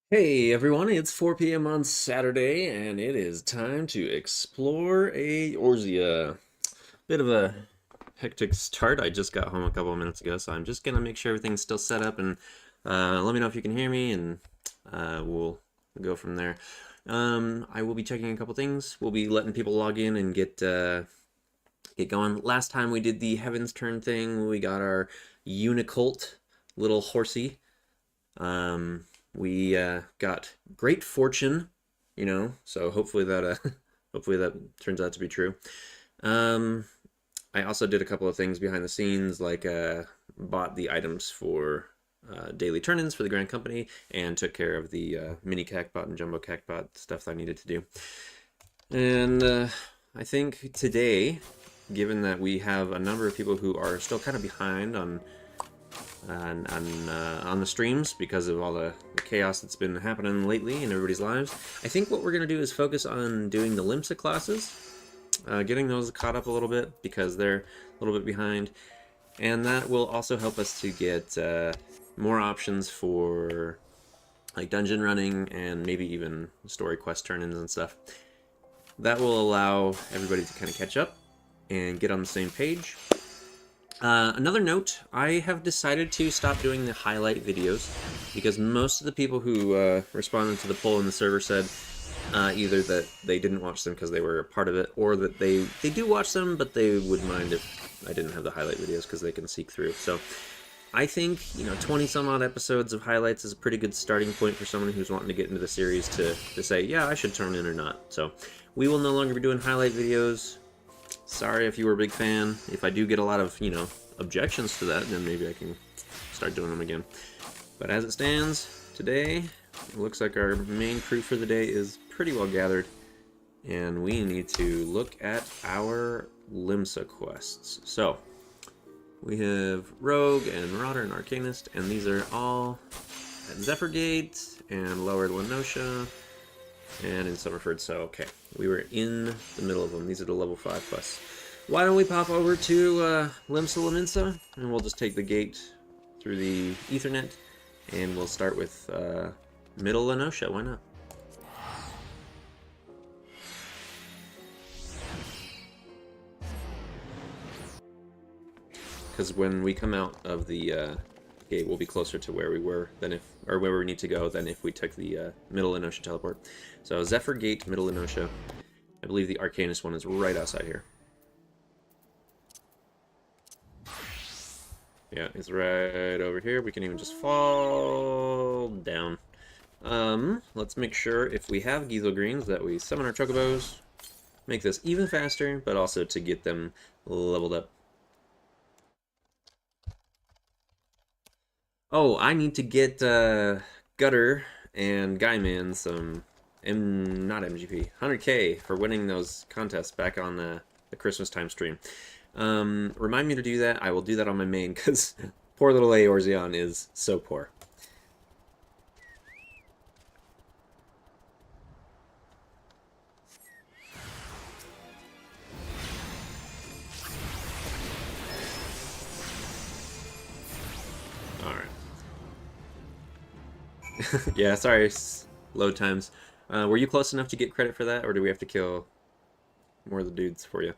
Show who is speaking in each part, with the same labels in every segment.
Speaker 1: Hey everyone, it's 4 p.m. on Saturday, and it is time to explore Eorzea. Bit of a hectic start. I just got home a couple of minutes ago, so I'm just gonna make sure everything's still set up, and let me know if you can hear me, and we'll go from there. I will be checking a couple things. We'll be letting people log in and get going. Last time we did the Heaven's Turn thing, we got our Unicult little horsey. Um, we got great fortune, so hopefully that hopefully that turns out to be true. Um, I also did a couple of things behind the scenes, like bought the items for daily turn-ins for the Grand Company, and took care of the mini Cactbot and jumbo Cactbot stuff that I needed to do. And I think today, given that we have a number of people who are still kind of behind on the streams because of all the chaos that's been happening lately in everybody's lives. I think what we're going to do is focus on doing the Limsa classes, getting those caught up a little bit because they're a little bit behind, and that will also help us to get more options for like dungeon running and maybe even story quest turn-ins and stuff. That will allow everybody to kind of catch up and get on the same page. Another note, I have decided to stop doing the highlight videos because most of the people who responded to the poll in the server said either that they didn't watch them because they were a part of it, or that they do watch them, but they would mind if I didn't have the highlight videos because they can seek through. So I think, 20 some odd episodes of highlights is a pretty good starting point for someone who's wanting to get into the series to say, yeah, I should turn in or not. So we will no longer be doing highlight videos. Sorry if you were a big fan. If I do get a lot of, objections to that, then maybe I can start doing them again. But as it stands, today, it looks like our main crew for the day is pretty well gathered, and we need to look at our Limsa quests. So, we have Rogue and Marauder and Arcanist, and these are all at Zephyrgate and Lower Lenosha and in Summerford. So, okay, we were in the middle of them. These are the level 5 quests. Why don't we pop over to Limsa, and we'll just take the gate through the Ethernet, and we'll start with Middle Lenosha. Why not? Because when we come out of the gate, we'll be closer to where we were or where we need to go than if we took the Middle Lenosha teleport. So Zephyr Gate, Middle Lenosha. I believe the Arcanist one is right outside here. Yeah, it's right over here. We can even just fall down. Let's make sure if we have Gizel Greens that we summon our Chocobos, make this even faster, but also to get them leveled up. Oh, I need to get Gutter and Guyman some not MGP, 100k for winning those contests back on the Christmas time stream. Remind me to do that. I will do that on my main, because poor little Eorzeon is so poor. Alright. Yeah, sorry, load times. Were you close enough to get credit for that, or do we have to kill more of the dudes for you?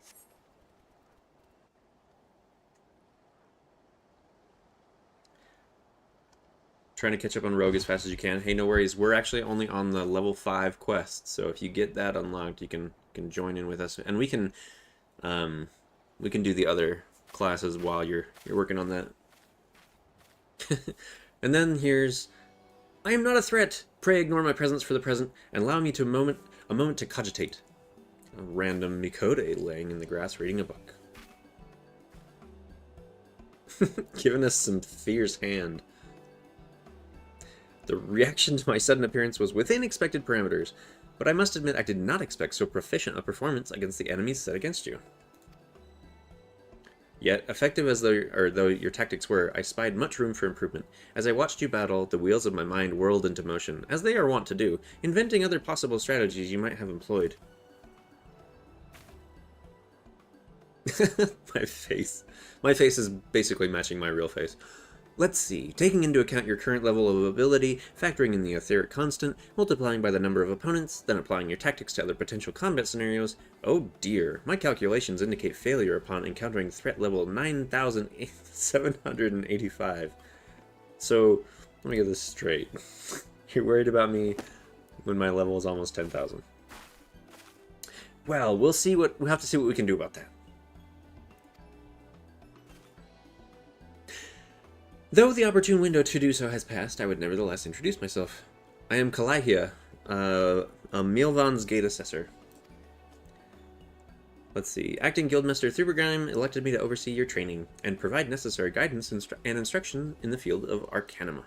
Speaker 1: Trying to catch up on Rogue as fast as you can. Hey, no worries. We're actually only on the level 5 quest, so if you get that unlocked, you can join in with us, and we can do the other classes while you're working on that. And then here's, I am not a threat. Pray ignore my presence for the present and allow me to a moment to cogitate. A random Mikode laying in the grass reading a book. Giving us some fierce hand. The reaction to my sudden appearance was within expected parameters, but I must admit I did not expect so proficient a performance against the enemies set against you. Yet, effective as though your tactics were, I spied much room for improvement. As I watched you battle, the wheels of my mind whirled into motion, as they are wont to do, inventing other possible strategies you might have employed. My face. My face is basically matching my real face. Let's see. Taking into account your current level of ability, factoring in the etheric constant, multiplying by the number of opponents, then applying your tactics to other potential combat scenarios. Oh dear, my calculations indicate failure upon encountering threat level 9,785. So, let me get this straight. You're worried about me when my level is almost 10,000. Well, we'll have to see what we can do about that. Though the opportune window to do so has passed, I would nevertheless introduce myself. I am Kalahia, a Milvan's Gate Assessor. Let's see. Acting Guildmaster Thubergrim elected me to oversee your training and provide necessary guidance and instruction in the field of Arcanima.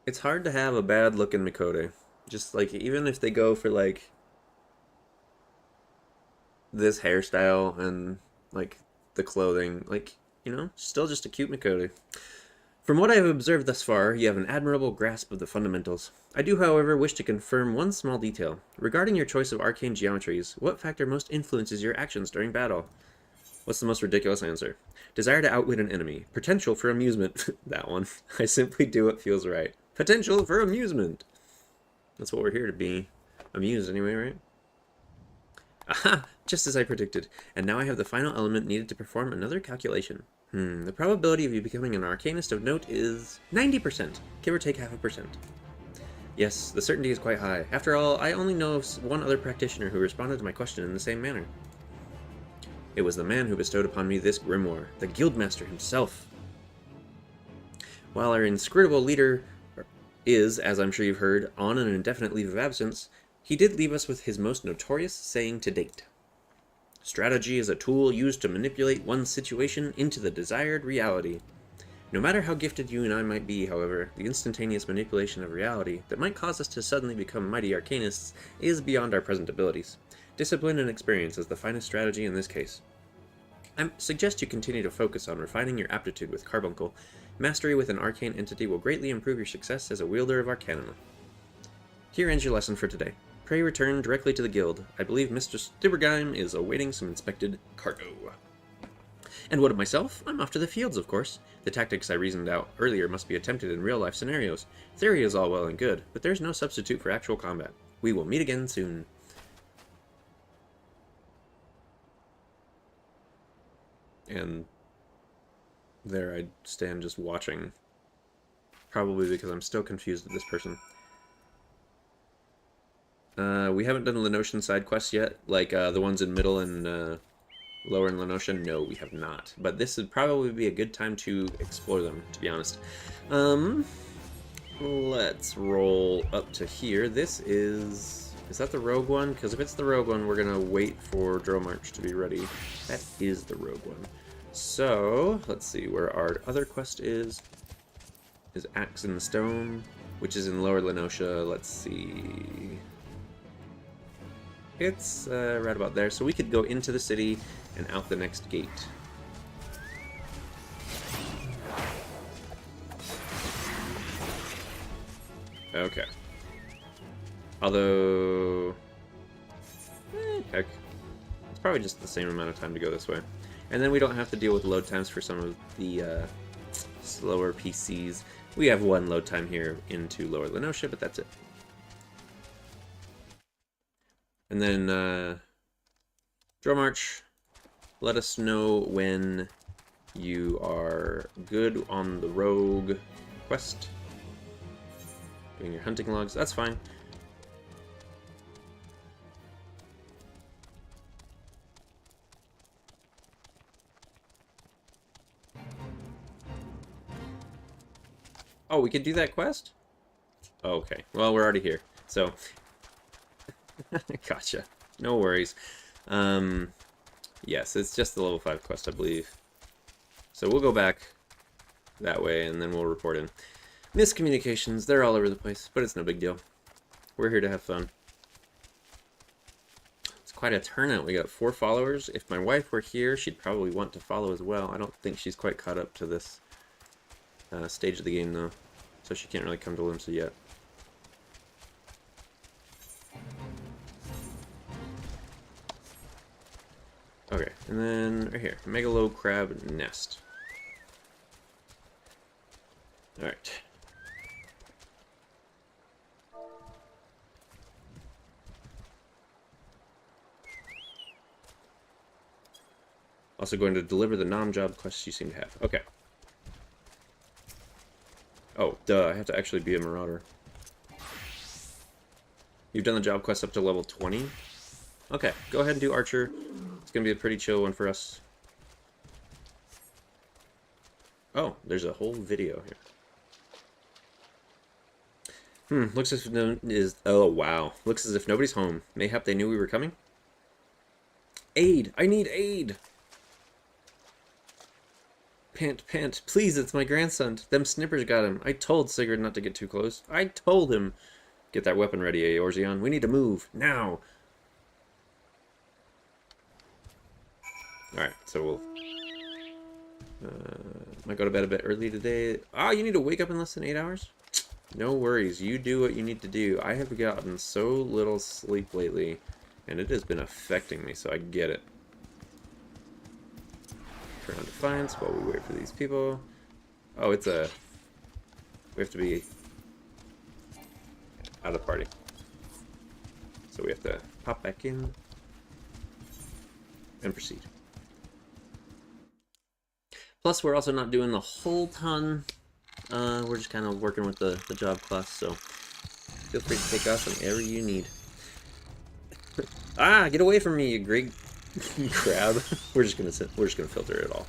Speaker 1: It's hard to have a bad-looking Mikote. Just, like, even if they go for, like, this hairstyle and, like, the clothing, like, you know, still just a cute Mikote. From what I have observed thus far, you have an admirable grasp of the fundamentals. I do, however, wish to confirm one small detail. Regarding your choice of arcane geometries, what factor most influences your actions during battle? What's the most ridiculous answer? Desire to outwit an enemy. Potential for amusement. That one. I simply do what feels right. Potential for amusement. That's what we're here to be. Amused anyway, right? Aha! Just as I predicted. And now I have the final element needed to perform another calculation. The probability of you becoming an arcanist of note is 90%, give or take 0.5%. Yes, the certainty is quite high. After all, I only know of one other practitioner who responded to my question in the same manner. It was the man who bestowed upon me this grimoire, the Guildmaster himself. While our inscrutable leader is, as I'm sure you've heard, on an indefinite leave of absence, he did leave us with his most notorious saying to date. Strategy is a tool used to manipulate one's situation into the desired reality. No matter how gifted you and I might be, however, the instantaneous manipulation of reality that might cause us to suddenly become mighty arcanists is beyond our present abilities. Discipline and experience is the finest strategy in this case. I suggest you continue to focus on refining your aptitude with Carbuncle. Mastery with an arcane entity will greatly improve your success as a wielder of Arcanima. Here ends your lesson for today. Pray return directly to the guild. I believe Mr. Thubergrim is awaiting some inspected cargo. And what of myself? I'm off to the fields, of course. The tactics I reasoned out earlier must be attempted in real-life scenarios. Theory is all well and good, but there's no substitute for actual combat. We will meet again soon. And there I stand just watching. Probably because I'm still confused with this person. We haven't done Lenoshan side quests yet, like the ones in Middle and Lower in Lenoshan. No, we have not. But this would probably be a good time to explore them, to be honest. Let's roll up to here. This is that the rogue one? Because if it's the rogue one, we're gonna wait for Dromarch to be ready. That is the rogue one. So let's see where our other quest is Axe in the Stone, which is in Lower Lenosha. Let's see. It's right about there, so we could go into the city and out the next gate. Okay. Although... heck. It's probably just the same amount of time to go this way. And then we don't have to deal with load times for some of the slower PCs. We have one load time here into Lower Lenosha, but that's it. And then, Dromarch, let us know when you are good on the rogue quest. Doing your hunting logs, that's fine. Oh, we could do that quest? Oh, okay, well, we're already here, so... Gotcha. No worries. Yes, it's just the level 5 quest, I believe. So we'll go back that way, and then we'll report in. Miscommunications, they're all over the place, but it's no big deal. We're here to have fun. It's quite a turnout. We got 4 followers. If my wife were here, she'd probably want to follow as well. I don't think she's quite caught up to this stage of the game, though. So she can't really come to Limsa yet. Okay, And then right here, Megalo Crab Nest. Alright. Also going to deliver the non-job quests you seem to have. Okay. Oh, duh, I have to actually be a marauder. You've done the job quest up to level 20? Okay, go ahead and do Archer. It's going to be a pretty chill one for us. Oh, there's a whole video here. Looks as if oh, wow. Looks as if nobody's home. Mayhap they knew we were coming? Aid! I need aid! Pant, pant. Please, it's my grandson. Them snippers got him. I told Sigurd not to get too close. I told him. Get that weapon ready, Eorzeon. We need to move. Now! Alright, so we'll... might go to bed a bit early today. Ah, you need to wake up in less than 8 hours? No worries. You do what you need to do. I have gotten so little sleep lately, and it has been affecting me, so I get it. Turn on Defiance while we wait for these people. Oh, it's a... We have to be out of the party. So we have to pop back in and proceed. Plus, we're also not doing the whole ton. We're just kind of working with the job class, so feel free to take off whenever you need. Ah, get away from me, you great crab. We're just gonna filter it all,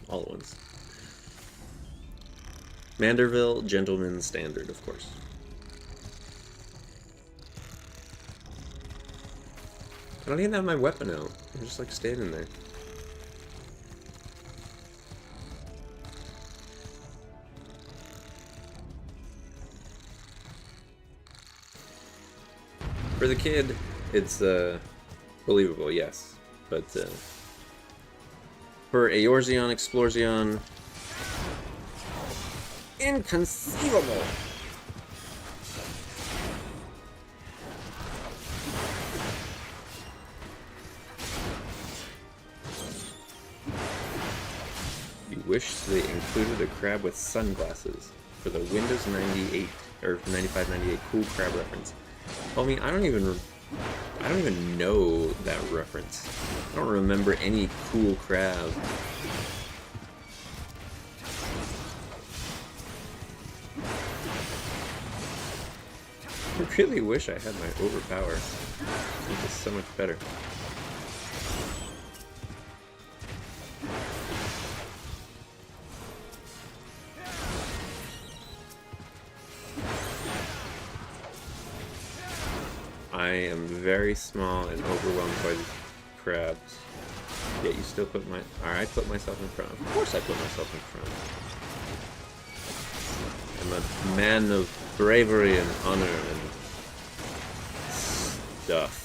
Speaker 1: all at once. Manderville, Gentleman Standard, of course. I don't even have my weapon out. I'm just like standing there. For the kid, it's believable, yes. But for Eorzeon, Exploreon, inconceivable! You wish they included a crab with sunglasses for the Windows 98 or 95-98 cool crab reference. Homie, I don't even know that reference. I don't remember any cool crab. I really wish I had my overpower. It's just so much better. I am very small and overwhelmed by these crabs. Yet you still put my... Alright, I put myself in front. Of course I put myself in front. I'm a man of bravery and honor and stuff.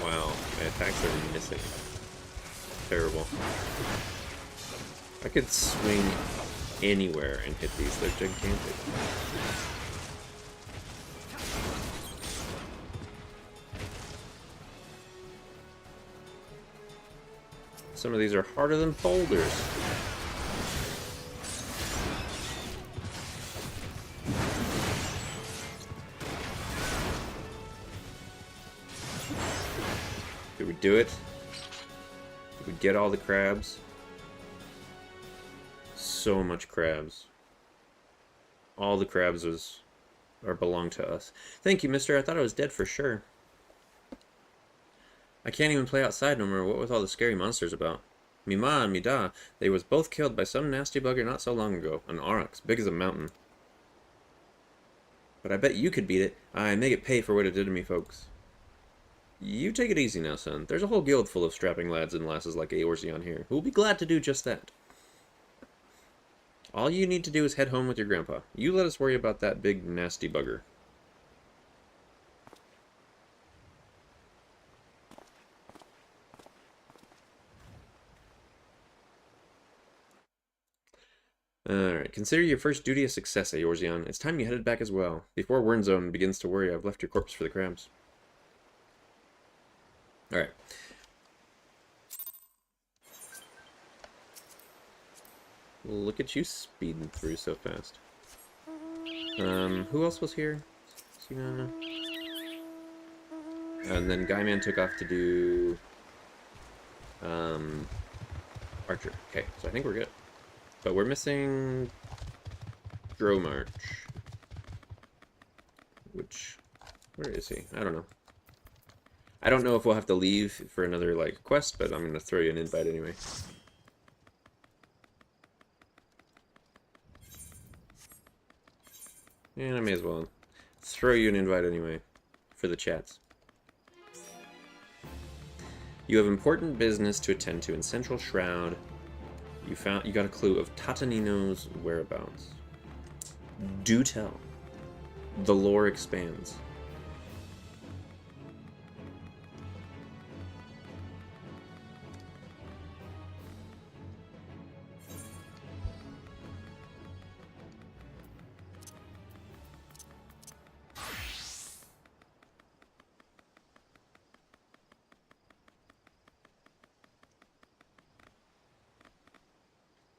Speaker 1: Wow, my attacks are missing. Terrible. I could swing anywhere and hit these. They're gigantic. Some of these are harder than boulders. Did we do it? Did we get all the crabs? So much crabs. All the crabs belong to us. Thank you, mister. I thought I was dead for sure. I can't even play outside no more. What was all the scary monsters about? Me ma and me da, they was both killed by some nasty bugger not so long ago. An aurochs, big as a mountain. But I bet you could beat it. I make it pay for what it did to me, folks. You take it easy now, son. There's a whole guild full of strapping lads and lasses like Eorzeon here, who will be glad to do just that. All you need to do is head home with your grandpa. You let us worry about that big, nasty bugger. Alright, consider your first duty a success, Eorzeon. It's time you headed back as well. Before Wyrmzone begins to worry, I've left your corpse for the crabs. Alright. Look at you speeding through so fast. Who else was here? Sina. And then Guyman took off to do... Archer. Okay, so I think we're good. But we're missing... Dromarch. Which... Where is he? I don't know. I don't know if we'll have to leave for another, like, quest, but I'm going to throw you an invite anyway. And I may as well throw you an invite anyway for the chats. You have important business to attend to in Central Shroud. You got a clue of Tatanino's whereabouts. Do tell. The lore expands.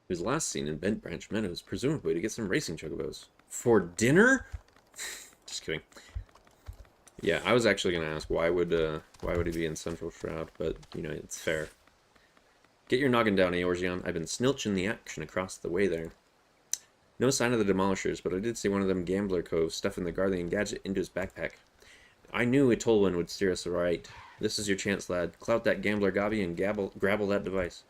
Speaker 1: He was last seen in Bent Branch Meadows, presumably to get some racing chocobos. For dinner? Just kidding. Yeah, I was actually going to ask why would he be in Central Shroud, but, you know, it's fair. Get your noggin down, Eorzeon. I've been snilching the action across the way there. No sign of the Demolishers, but I did see one of them gambler coves stuffing the Guardian gadget into his backpack. I knew a Tolwyn would steer us right. This is your chance, lad. Clout that gambler gobby and grabble that device.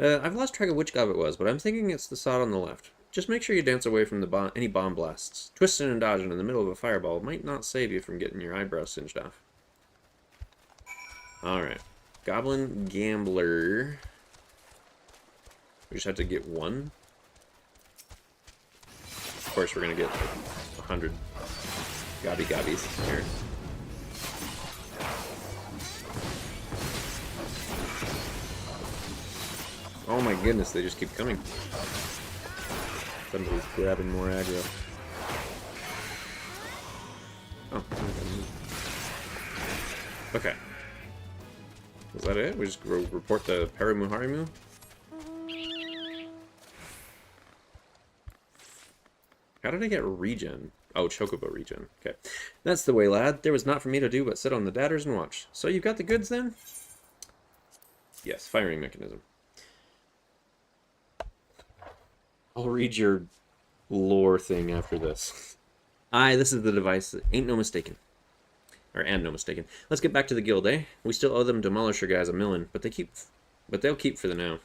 Speaker 1: I've lost track of which gob it was, but I'm thinking it's the sod on the left. Just make sure you dance away from any bomb blasts. Twisting and dodging in the middle of a fireball might not save you from getting your eyebrows singed off. Alright. Goblin Gambler. We just have to get one. Of course, we're going to get like 100 gobbies here. Oh my goodness, they just keep coming. Somebody's grabbing more aggro. Oh, okay. Was that it? We just report to Perimu Harimu? How did I get regen? Oh, Chocobo regen. Okay. That's the way, lad. There was not for me to do but sit on the dadders and watch. So you got the goods then? Yes, firing mechanism. I'll read your lore thing after this. Aye, this is the device. Ain't no mistaken. And no mistaken. Let's get back to the guild, eh? We still owe them Demolisher guys $1 million, but they'll keep for the now.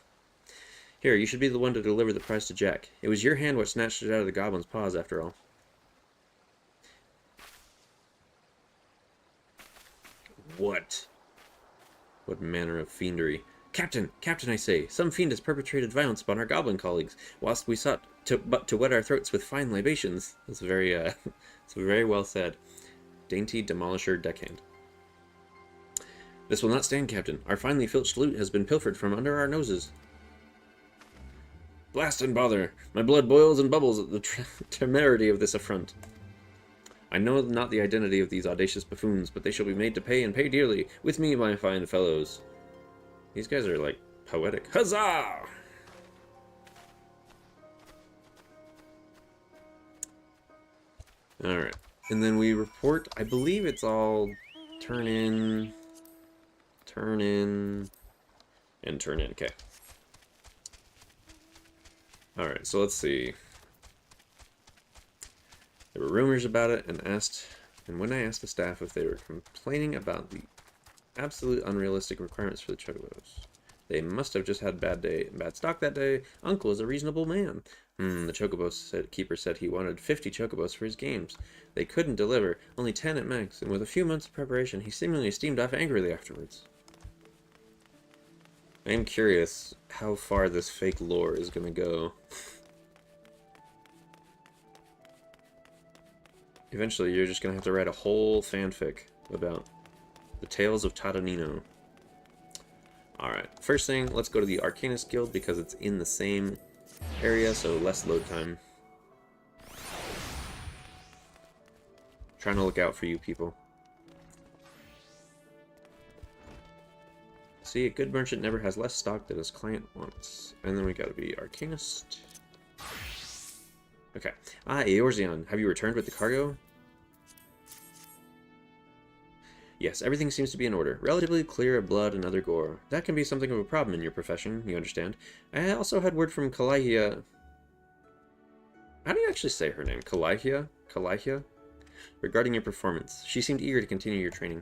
Speaker 1: Here, you should be the one to deliver the prize to Jack. It was your hand what snatched it out of the goblin's paws, after all. What? What manner of fiendry? Captain! Captain, I say! Some fiend has perpetrated violence upon our goblin colleagues, whilst we sought to wet our throats with fine libations. It's very, it's very well said. Dainty Demolisher Deckhand. This will not stand, Captain. Our finely filched loot has been pilfered from under our noses. Blast and bother! My blood boils and bubbles at the temerity of this affront. I know not the identity of these audacious buffoons, but they shall be made to pay, and pay dearly. With me, my fine fellows. These guys are, like, poetic. Huzzah! Alright. And then we report, I believe it's all turn in, and turn in. Okay. Alright, so let's see. There were rumors about it, and when I asked the staff if they were complaining about the absolute unrealistic requirements for the chocobos, they must have just had bad stock that day. Uncle is a reasonable man. The chocobo keeper said he wanted 50 chocobos for his games. They couldn't deliver, only 10 at max, and with a few months of preparation, he seemingly steamed off angrily afterwards. I am curious how far this fake lore is going to go. Eventually, you're just going to have to write a whole fanfic about the tales of Tatanino. Alright, first thing, let's go to the Arcanist Guild because it's in the same area, so less load time. Trying to look out for you people. See, a good merchant never has less stock than his client wants. And then we gotta be Arcanist. Okay. Ah, Eorzeon, have you returned with the cargo? Yes, everything seems to be in order. Relatively clear of blood and other gore. That can be something of a problem in your profession, you understand. I also had word from Kalahia. How do you actually say her name? Kalahia? Kalahia? Regarding your performance. She seemed eager to continue your training.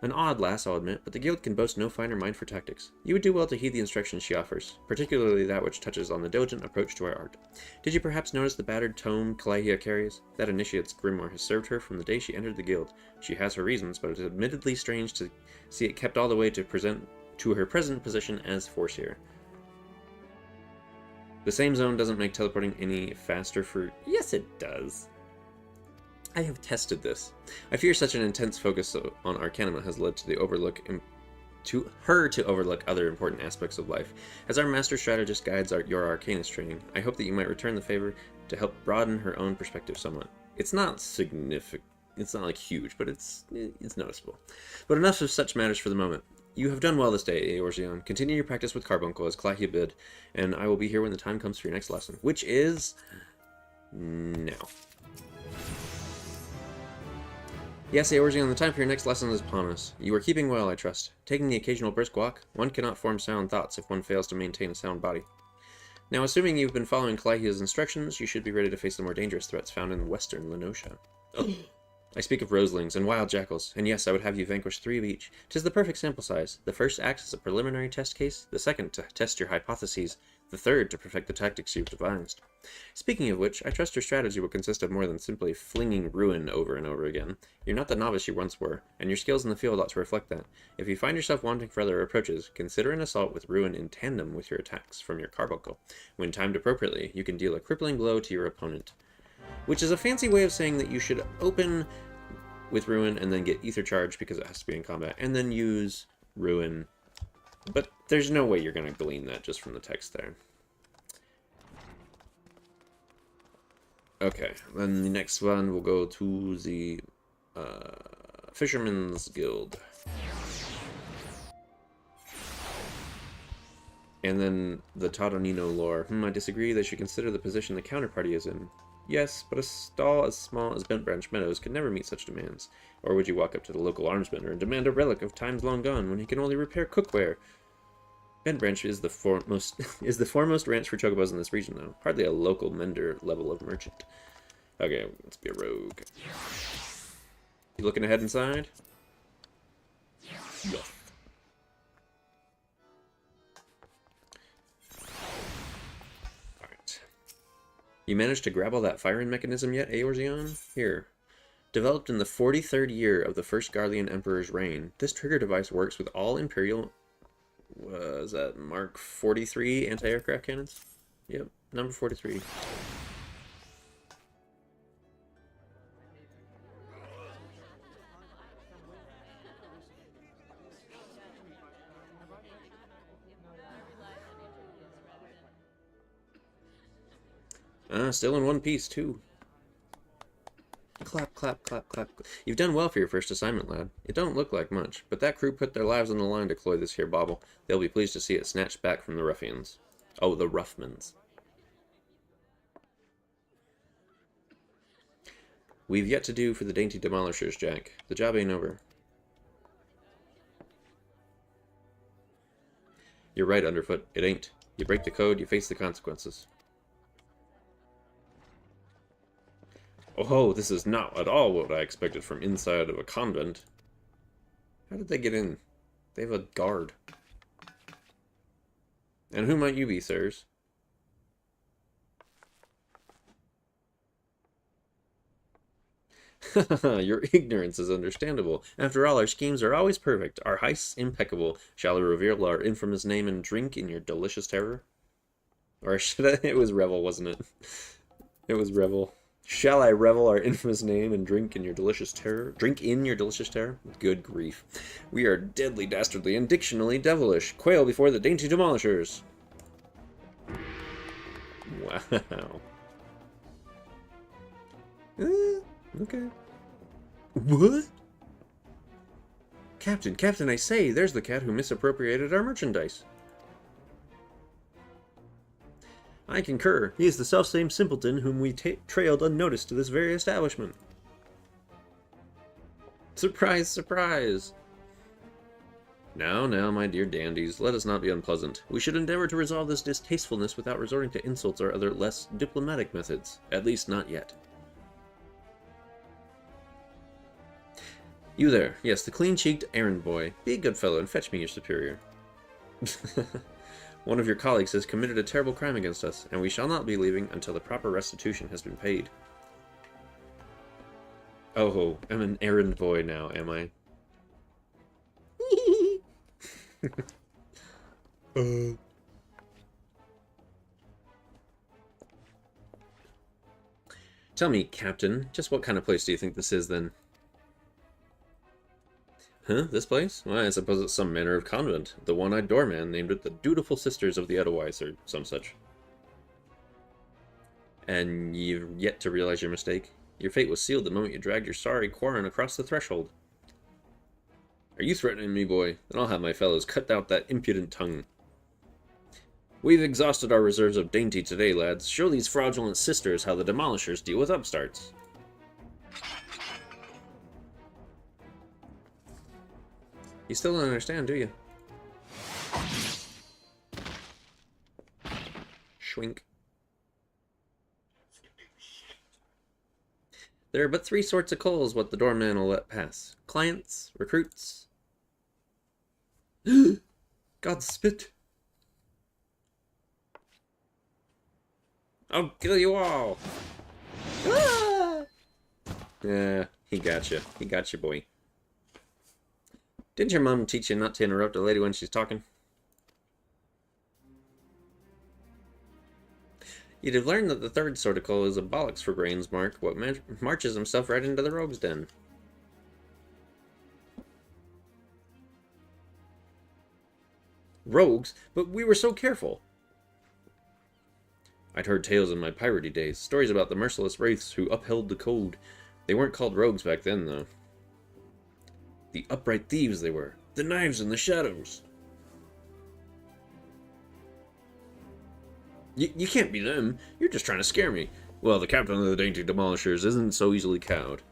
Speaker 1: An odd lass, I'll admit, but the guild can boast no finer mind for tactics. You would do well to heed the instructions she offers, particularly that which touches on the diligent approach to our art. Did you perhaps notice the battered tome Kalahia carries? That initiate's grimoire has served her from the day she entered the guild. She has her reasons, but it is admittedly strange to see it kept all the way to her present position as Forseer. The same zone doesn't make teleporting any faster for... Yes, it does. I have tested this. I fear such an intense focus on Arcanum has led to her to overlook other important aspects of life. As our master strategist guides your Arcanist training, I hope that you might return the favor to help broaden her own perspective somewhat. It's not significant. It's not like huge, but it's noticeable. But enough of such matters for the moment. You have done well this day, Eorzeon. Continue your practice with Carbuncle as Kalahia bid, and I will be here when the time comes for your next lesson, which is now. Yes, Eorzeon, the time for your next lesson is upon us. You are keeping well, I trust. Taking the occasional brisk walk, one cannot form sound thoughts if one fails to maintain a sound body. Now, assuming you've been following Kalahia's instructions, you should be ready to face the more dangerous threats found in western Lenosha. I speak of roselings and wild jackals, and yes, I would have you vanquish 3 of each. 'Tis the perfect sample size. The first acts as a preliminary test case, the second to test your hypotheses, the third to perfect the tactics you've devised. Speaking of which, I trust your strategy will consist of more than simply flinging ruin over and over again. You're not the novice you once were, and your skills in the field ought to reflect that. If you find yourself wanting for other approaches, consider an assault with ruin in tandem with your attacks from your carbuncle. When timed appropriately, you can deal a crippling blow to your opponent. Which is a fancy way of saying that you should open with ruin and then get ether charge because it has to be in combat, and then use ruin. But there's no way you're going to glean that just from the text there. Okay, then the next one will go to the Fisherman's Guild. And then the Tadonino lore. I disagree. They should consider the position the counterparty is in. Yes, but a stall as small as Bent Branch Meadows could never meet such demands. Or would you walk up to the local armsmender and demand a relic of times long gone when he can only repair cookware? Bent Branch is the foremost ranch for chocobos in this region, though. Hardly a local mender level of merchant. Okay, let's be a rogue. You looking ahead inside? Yes. Alright. You managed to grab all that firing mechanism yet, Eorzeon? Here. Developed in the 43rd year of the first Garlean Emperor's reign, this trigger device works with all Imperial... Was that Mark 43 anti-aircraft cannons? Yep, number 43. Still in one piece, too. Clap, clap, clap, clap. You've done well for your first assignment, lad. It don't look like much, but that crew put their lives on the line to cloy this here bauble. They'll be pleased to see it snatched back from the ruffians. Oh, the Ruffmans. We've yet to do for the dainty demolishers, Jack. The job ain't over. You're right, Underfoot. It ain't. You break the code, you face the consequences. Oh, this is not at all what I expected from inside of a convent. How did they get in? They have a guard. And who might you be, sirs? Your ignorance is understandable. After all, our schemes are always perfect, our heists impeccable. Shall I reveal our infamous name and drink in your delicious terror? Or should I? It was Revel, wasn't it? It was Revel. Shall I revel our infamous name and drink in your delicious terror? Drink in your delicious terror? Good grief. We are deadly, dastardly, and dictionally devilish. Quail before the dainty demolishers. Wow. Okay. What? Captain, I say, there's the cat who misappropriated our merchandise. I concur. He is the selfsame simpleton whom we trailed unnoticed to this very establishment. Surprise, surprise! Now, my dear dandies, let us not be unpleasant. We should endeavor to resolve this distastefulness without resorting to insults or other less diplomatic methods. At least not yet. You there. Yes, the clean-cheeked errand boy. Be a good fellow and fetch me your superior. One of your colleagues has committed a terrible crime against us, and we shall not be leaving until the proper restitution has been paid. Oh, I'm an errand boy now, am I? Tell me, Captain, just what kind of place do you think this is, then? Huh? This place? Why, I suppose it's some manner of convent. The one-eyed doorman named it the Dutiful Sisters of the Edelweiss, or some such. And you've yet to realize your mistake? Your fate was sealed the moment you dragged your sorry quarren across the threshold. Are you threatening me, boy? Then I'll have my fellows cut out that impudent tongue. We've exhausted our reserves of dainty today, lads. Show these fraudulent sisters how the demolishers deal with upstarts. You still don't understand, do you? Schwink. There are but 3 sorts of coals what the doorman will let pass. Clients, recruits. God spit. I'll kill you all. Ah! Yeah, he got you. He got you, boy. Didn't your mom teach you not to interrupt a lady when she's talking? You'd have learned that the 3rd sort of coal is a bollocks for brains, Mark, what marches himself right into the rogue's den. Rogues? But we were so careful. I'd heard tales in my piratey days, stories about the merciless wraiths who upheld the code. They weren't called rogues back then, though. The upright thieves they were. The knives in the shadows. You can't be them. You're just trying to scare me. Well, the captain of the dainty demolishers isn't so easily cowed.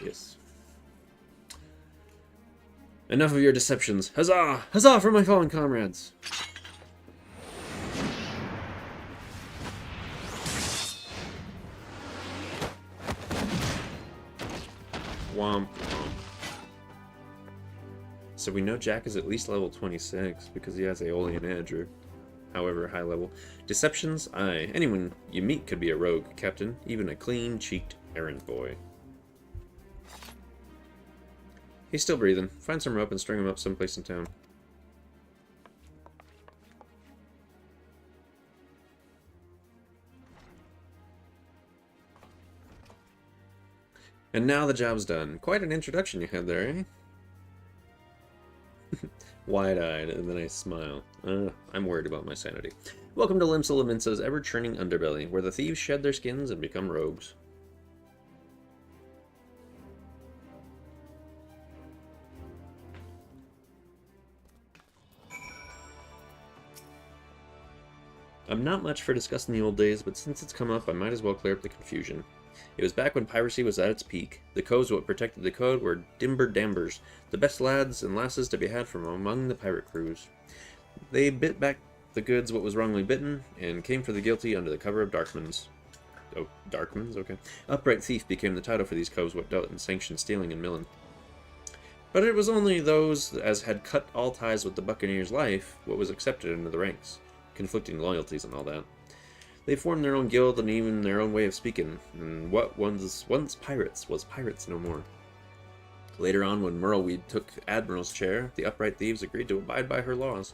Speaker 1: Yes. Enough of your deceptions. Huzzah! Huzzah for my fallen comrades! Womp womp. So we know Jack is at least level 26 because he has Aeolian Edge, or however high level. Deceptions? Aye. Anyone you meet could be a rogue, Captain. Even a clean-cheeked errand boy. He's still breathing. Find some rope and string him up someplace in town. And now the job's done. Quite an introduction you had there, eh? Wide-eyed, and then I smile. I'm worried about my sanity. Welcome to Limsa's ever-churning underbelly, where the thieves shed their skins and become rogues. I'm not much for discussing the old days, but since it's come up, I might as well clear up the confusion. It was back when piracy was at its peak. The coves what protected the code were dimber dambers, the best lads and lasses to be had from among the pirate crews. They bit back the goods what was wrongly bitten, and came for the guilty under the cover of Darkmans. Oh, Darkmans? Okay. Upright thief became the title for these coves what dealt in sanctioned stealing and milling. But it was only those as had cut all ties with the buccaneer's life what was accepted into the ranks. Conflicting loyalties and all that. They formed their own guild and even their own way of speaking, and what was once pirates was pirates no more. Later on, when Merleweed took Admiral's chair, the upright thieves agreed to abide by her laws.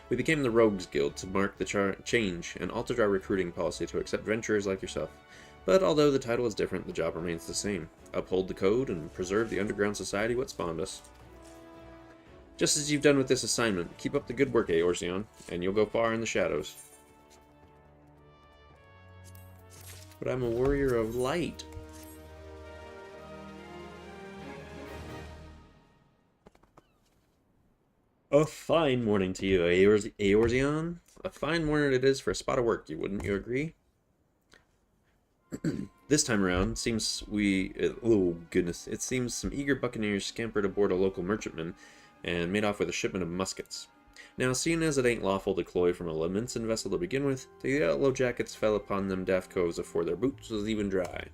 Speaker 1: We became the Rogues Guild to mark the change, and altered our recruiting policy to accept venturers like yourself. But although the title is different, the job remains the same. Uphold the code and preserve the underground society what spawned us. Just as you've done with this assignment, keep up the good work, Eorzeon, and you'll go far in the shadows. But I'm a warrior of light. A fine morning to you, Eorzeon. A fine morning it is for a spot of work, wouldn't you agree? This time around, oh goodness, it seems some eager buccaneers scampered aboard a local merchantman and made off with a shipment of muskets. Now, seeing as it ain't lawful to cloy from a Limsan vessel to begin with, the yellow jackets fell upon them daft coves afore their boots was even dry.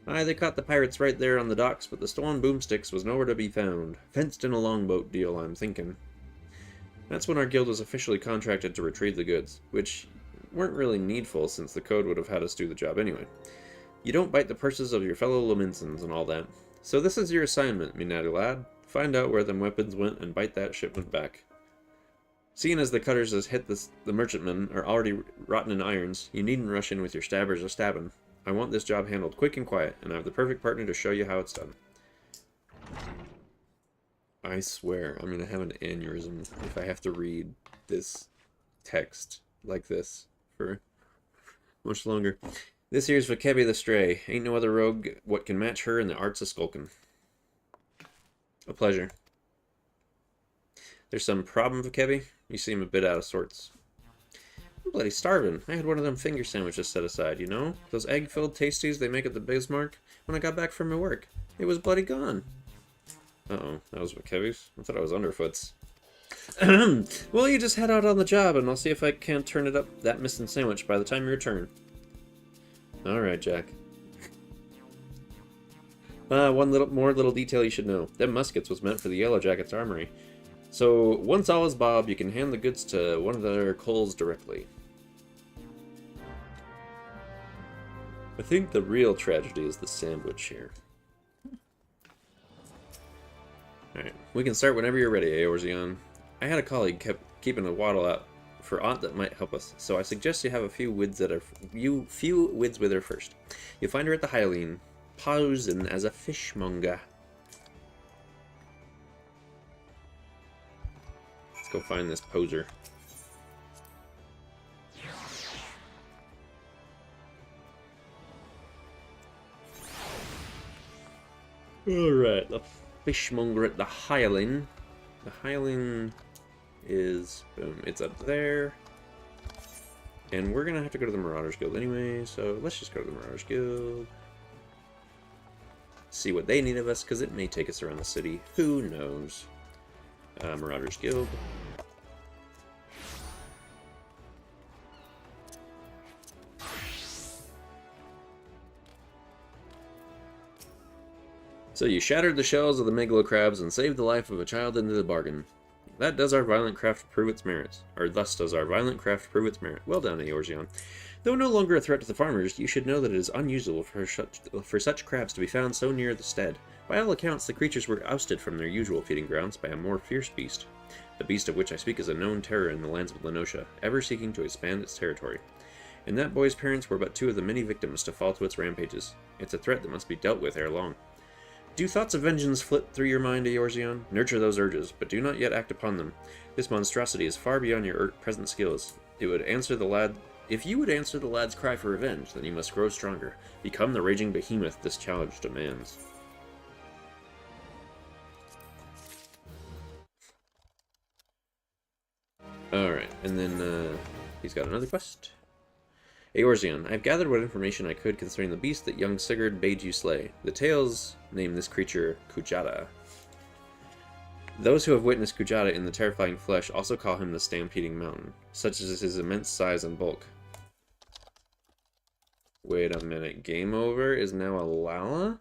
Speaker 1: Aye, they caught the pirates right there on the docks, but the stolen boomsticks was nowhere to be found. Fenced in a longboat deal, I'm thinking. That's when our guild was officially contracted to retrieve the goods, which weren't really needful since the code would have had us do the job anyway. You don't bite the purses of your fellow Limsans and all that. So this is your assignment, me natty lad. Find out where them weapons went and bite that shipment back. Seeing as the cutters as hit the merchantmen are already rotten in irons, you needn't rush in with your stabbers or stabbing. I want this job handled quick and quiet, and I have the perfect partner to show you how it's done. I swear, I'm gonna have an aneurysm if I have to read this text like this for much longer. This here's Vakebi the Stray. Ain't no other rogue what can match her in the arts of skulking. A pleasure. There's some problem, Vakebi? You seem a bit out of sorts. I'm bloody starving. I had one of them finger sandwiches set aside, you know? Those egg-filled tasties they make at the Bismarck when I got back from my work. It was bloody gone. Uh-oh, that was Vakebi's? I thought I was Underfoot's. Well, you just head out on the job, and I'll see if I can't turn it up that missing sandwich by the time you return. Alright, Jack. One little detail you should know. Them muskets was meant for the Yellow Jackets' armory. So, once all is bob, you can hand the goods to one of their coals directly. I think the real tragedy is the sandwich here. Alright, we can start whenever you're ready, Eorzeon. I had a colleague kept keeping a waddle out for aught that might help us, so I suggest you have a few wids with her first. You'll find her at the Hylian, posing as a fishmonger. Let's go find this poser. Alright, the fishmonger at the Hylian. The Hylian is, boom, it's up there. And we're gonna have to go to the Marauders Guild anyway, so let's just go to the Marauders Guild. See what they need of us, because it may take us around the city. Who knows? Marauders Guild. So you shattered the shells of the megalocrabs and saved the life of a child into the bargain. That does our violent craft prove its merits. Or thus does our violent craft prove its merit. Well done, Eorzeon. Though no longer a threat to the farmers, you should know that it is unusual for such crabs to be found so near the stead. By all accounts, the creatures were ousted from their usual feeding grounds by a more fierce beast. The beast of which I speak is a known terror in the lands of Lenosha, ever seeking to expand its territory. And that boy's parents were but two of the many victims to fall to its rampages. It's a threat that must be dealt with ere long. Do thoughts of vengeance flit through your mind, Eorzeon? Nurture those urges, but do not yet act upon them. This monstrosity is far beyond your present skills. If you would answer the lad's cry for revenge, then you must grow stronger. Become the raging behemoth this challenge demands. Alright, and then he's got another quest. Eorzeon, I've gathered what information I could concerning the beast that young Sigurd bade you slay. The tales name this creature Kujata. Those who have witnessed Kujata in the terrifying flesh also call him the Stampeding Mountain, such as his immense size and bulk. Wait a minute, game over is now a Lala?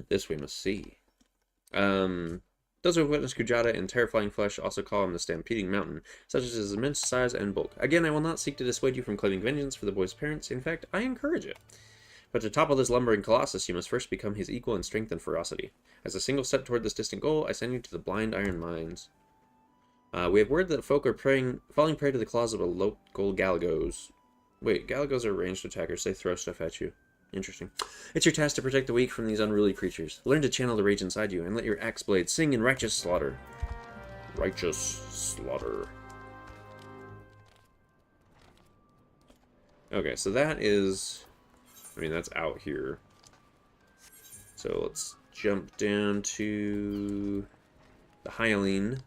Speaker 1: This we must see. Those who have witnessed Kujata in terrifying flesh also call him the Stampeding Mountain, such as his immense size and bulk. Again, I will not seek to dissuade you from claiming vengeance for the boy's parents. In fact, I encourage it. But to topple this lumbering colossus, you must first become his equal in strength and ferocity. As a single step toward this distant goal, I send you to the Blind Iron Mines. We have word that folk are falling prey to the claws of a local Galagos. Wait, Galagos are ranged attackers. They throw stuff at you. Interesting. It's your task to protect the weak from these unruly creatures. Learn to channel the rage inside you, and let your axe blade sing in righteous slaughter. Righteous slaughter. Okay, so that is I mean, that's out here. So let's jump down to the Hyalene,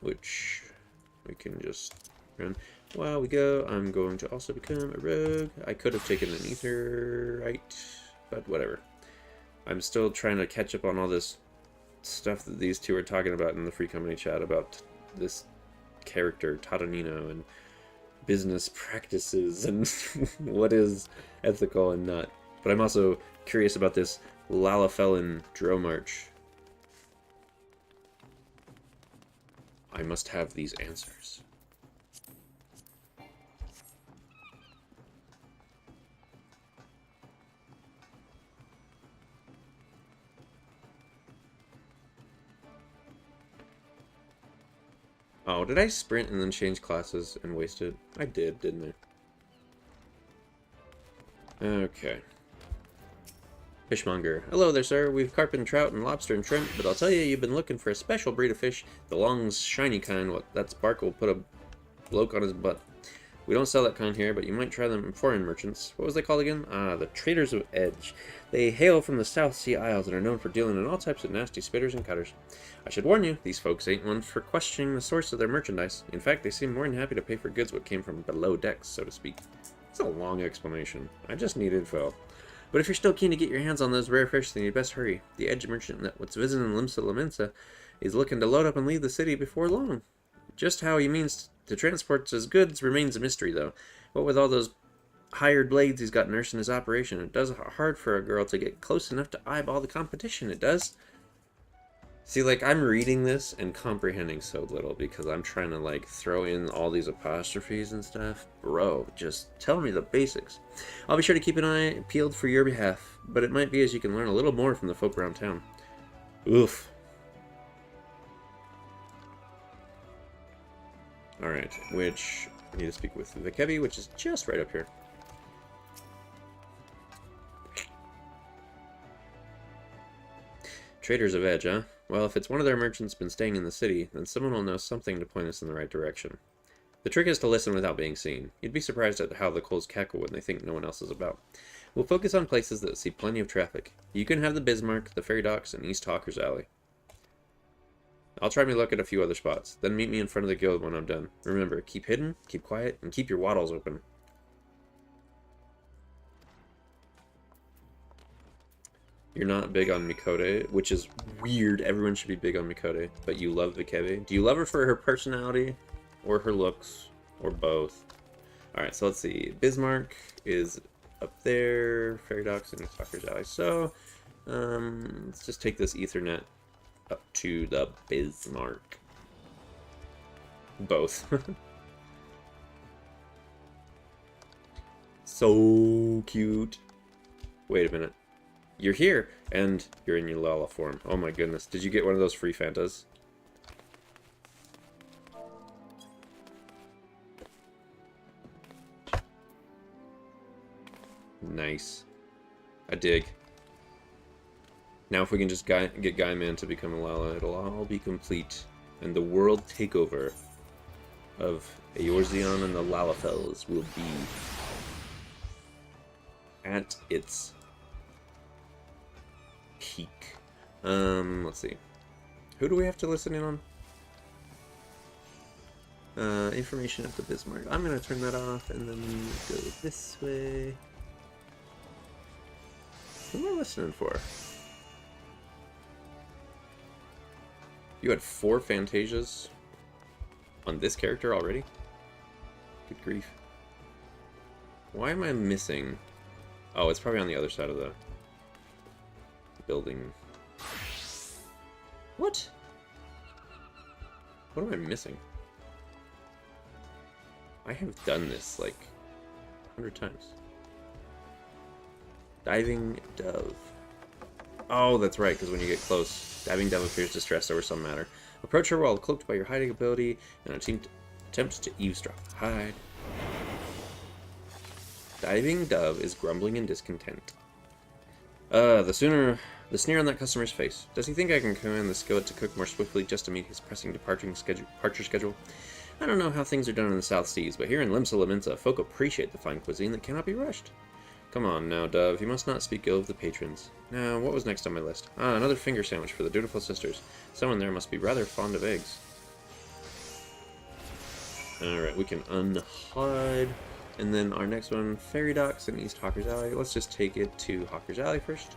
Speaker 1: which we can just run. While we go, I'm going to also become a rogue. I could have taken an Aetheryte, but whatever. I'm still trying to catch up on all this stuff that these two are talking about in the Free Company chat about this character, Tadanino, and business practices and what is ethical and not. But I'm also curious about this Lalafelin Dromarch. I must have these answers. Oh, did I sprint and then change classes and waste it? I did, didn't I? Okay. Fishmonger. Hello there, sir. We've carp and trout and lobster and shrimp, but I'll tell you, you've been looking for a special breed of fish. The long, shiny kind. What? That spark will put a bloke on his butt. We don't sell that kind here, but you might try them from foreign merchants. What was they called again? Ah, the Traders of Edge. They hail from the South Sea Isles and are known for dealing in all types of nasty spitters and cutters. I should warn you, these folks ain't one for questioning the source of their merchandise. In fact, they seem more than happy to pay for goods what came from below decks, so to speak. It's a long explanation. I just need info. But if you're still keen to get your hands on those rare fish, then you'd best hurry. The Edge merchant that was visiting Limsa is looking to load up and leave the city before long. Just how he means to transport his goods remains a mystery, though. What with all those hired blades he's got nursing his operation, it does hard for a girl to get close enough to eyeball the competition, it does. See, like, I'm reading this and comprehending so little because I'm trying to, like, throw in all these apostrophes and stuff. Bro, just tell me the basics. I'll be sure to keep an eye peeled for your behalf, but it might be as you can learn a little more from the folk around town. Oof. Alright, which I need to speak with Vikevi, which is just right up here. Traders of Edge, huh? Well, if it's one of their merchants been staying in the city, then someone will know something to point us in the right direction. The trick is to listen without being seen. You'd be surprised at how the coals cackle when they think no one else is about. We'll focus on places that see plenty of traffic. You can have the Bismarck, the Ferry Docks, and East Hawker's Alley. I'll try me luck at a few other spots, then meet me in front of the guild when I'm done. Remember, keep hidden, keep quiet, and keep your wattles open. You're not big on Mikode, which is weird. Everyone should be big on Mikode, but you love Vikevi. Do you love her for her personality, or her looks, or both? Alright, so let's see. Bismarck is up there, Ferry Docks and Soccer's Alley. So, let's just take this Ethernet up to the Bismarck. Both. So cute. Wait a minute. You're here, and you're in your Lala form. Oh my goodness. Did you get one of those free Fantas? Nice. I dig. Now if we can just get Guyman to become a Lala, it'll all be complete. And the world takeover of Eorzeon and the Lalafels will be at its peak. Let's see. Who do we have to listen in on? Information at the Bismarck. I'm gonna turn that off and then go this way. Who am I listening for? You had 4 Fantasias on this character already? Good grief. Why am I missing? Oh, it's probably on the other side of the building. What? What am I missing? I have done this like 100 times. Diving Dove. Oh, that's right, because when you get close, Diving Dove appears distressed over some matter. Approach her while cloaked by your hiding ability and attempt to eavesdrop. Hide. Diving Dove is grumbling in discontent. The sneer on that customer's face. Does he think I can command the skillet to cook more swiftly just to meet his pressing departure schedule? I don't know how things are done in the South Seas, but here in Limsa, folk appreciate the fine cuisine that cannot be rushed. Come on now, Dove. You must not speak ill of the patrons. Now, what was next on my list? Ah, another finger sandwich for the dutiful sisters. Someone there must be rather fond of eggs. Alright, we can unhide. And then our next one, Ferry Docks in East Hawker's Alley. Let's just take it to Hawker's Alley first.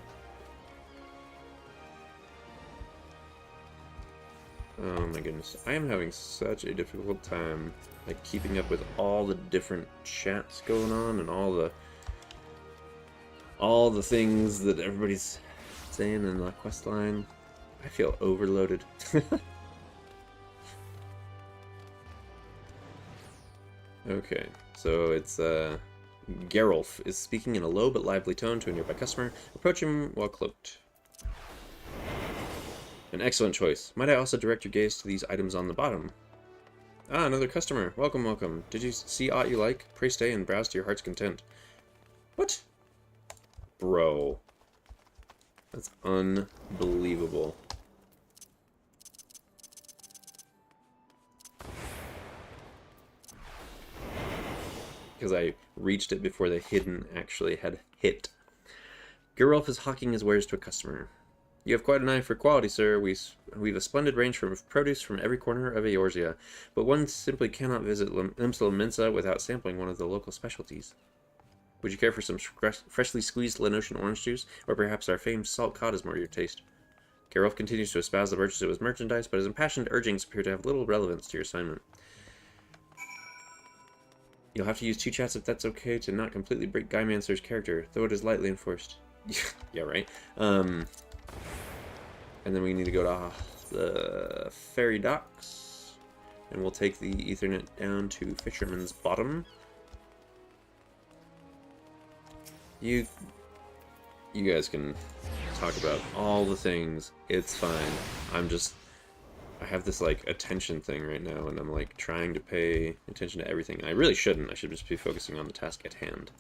Speaker 1: Oh my goodness. I am having such a difficult time like keeping up with all the different chats going on and all the things that everybody's saying in the quest line. I feel overloaded. Okay, so it's Gerulf is speaking in a low but lively tone to a nearby customer. Approach him while cloaked. An excellent choice. Might I also direct your gaze to these items on the bottom? Ah, another customer. Welcome, welcome. Did you see aught you like? Pray stay and browse to your heart's content. What? Bro. That's unbelievable. Because I reached it before the hidden actually had hit. Gerulf is hawking his wares to a customer. You have quite an eye for quality, sir. We've a splendid range of produce from every corner of Eorzea, but one simply cannot visit Limsa without sampling one of the local specialties. Would you care for some freshly squeezed Lenosian orange juice, or perhaps our famed salt cod is more your taste? Gerulf continues to espouse the virtues of his merchandise, but his impassioned urgings appear to have little relevance to your assignment. You'll have to use 2 chats if that's okay to not completely break Guymancer's character, though it is lightly enforced. Yeah, right. And then we need to go to the ferry docks, and we'll take the Ethernet down to Fisherman's Bottom. You guys can talk about all the things. It's fine. I have this like attention thing right now, and I'm like trying to pay attention to everything. I really shouldn't. I should just be focusing on the task at hand.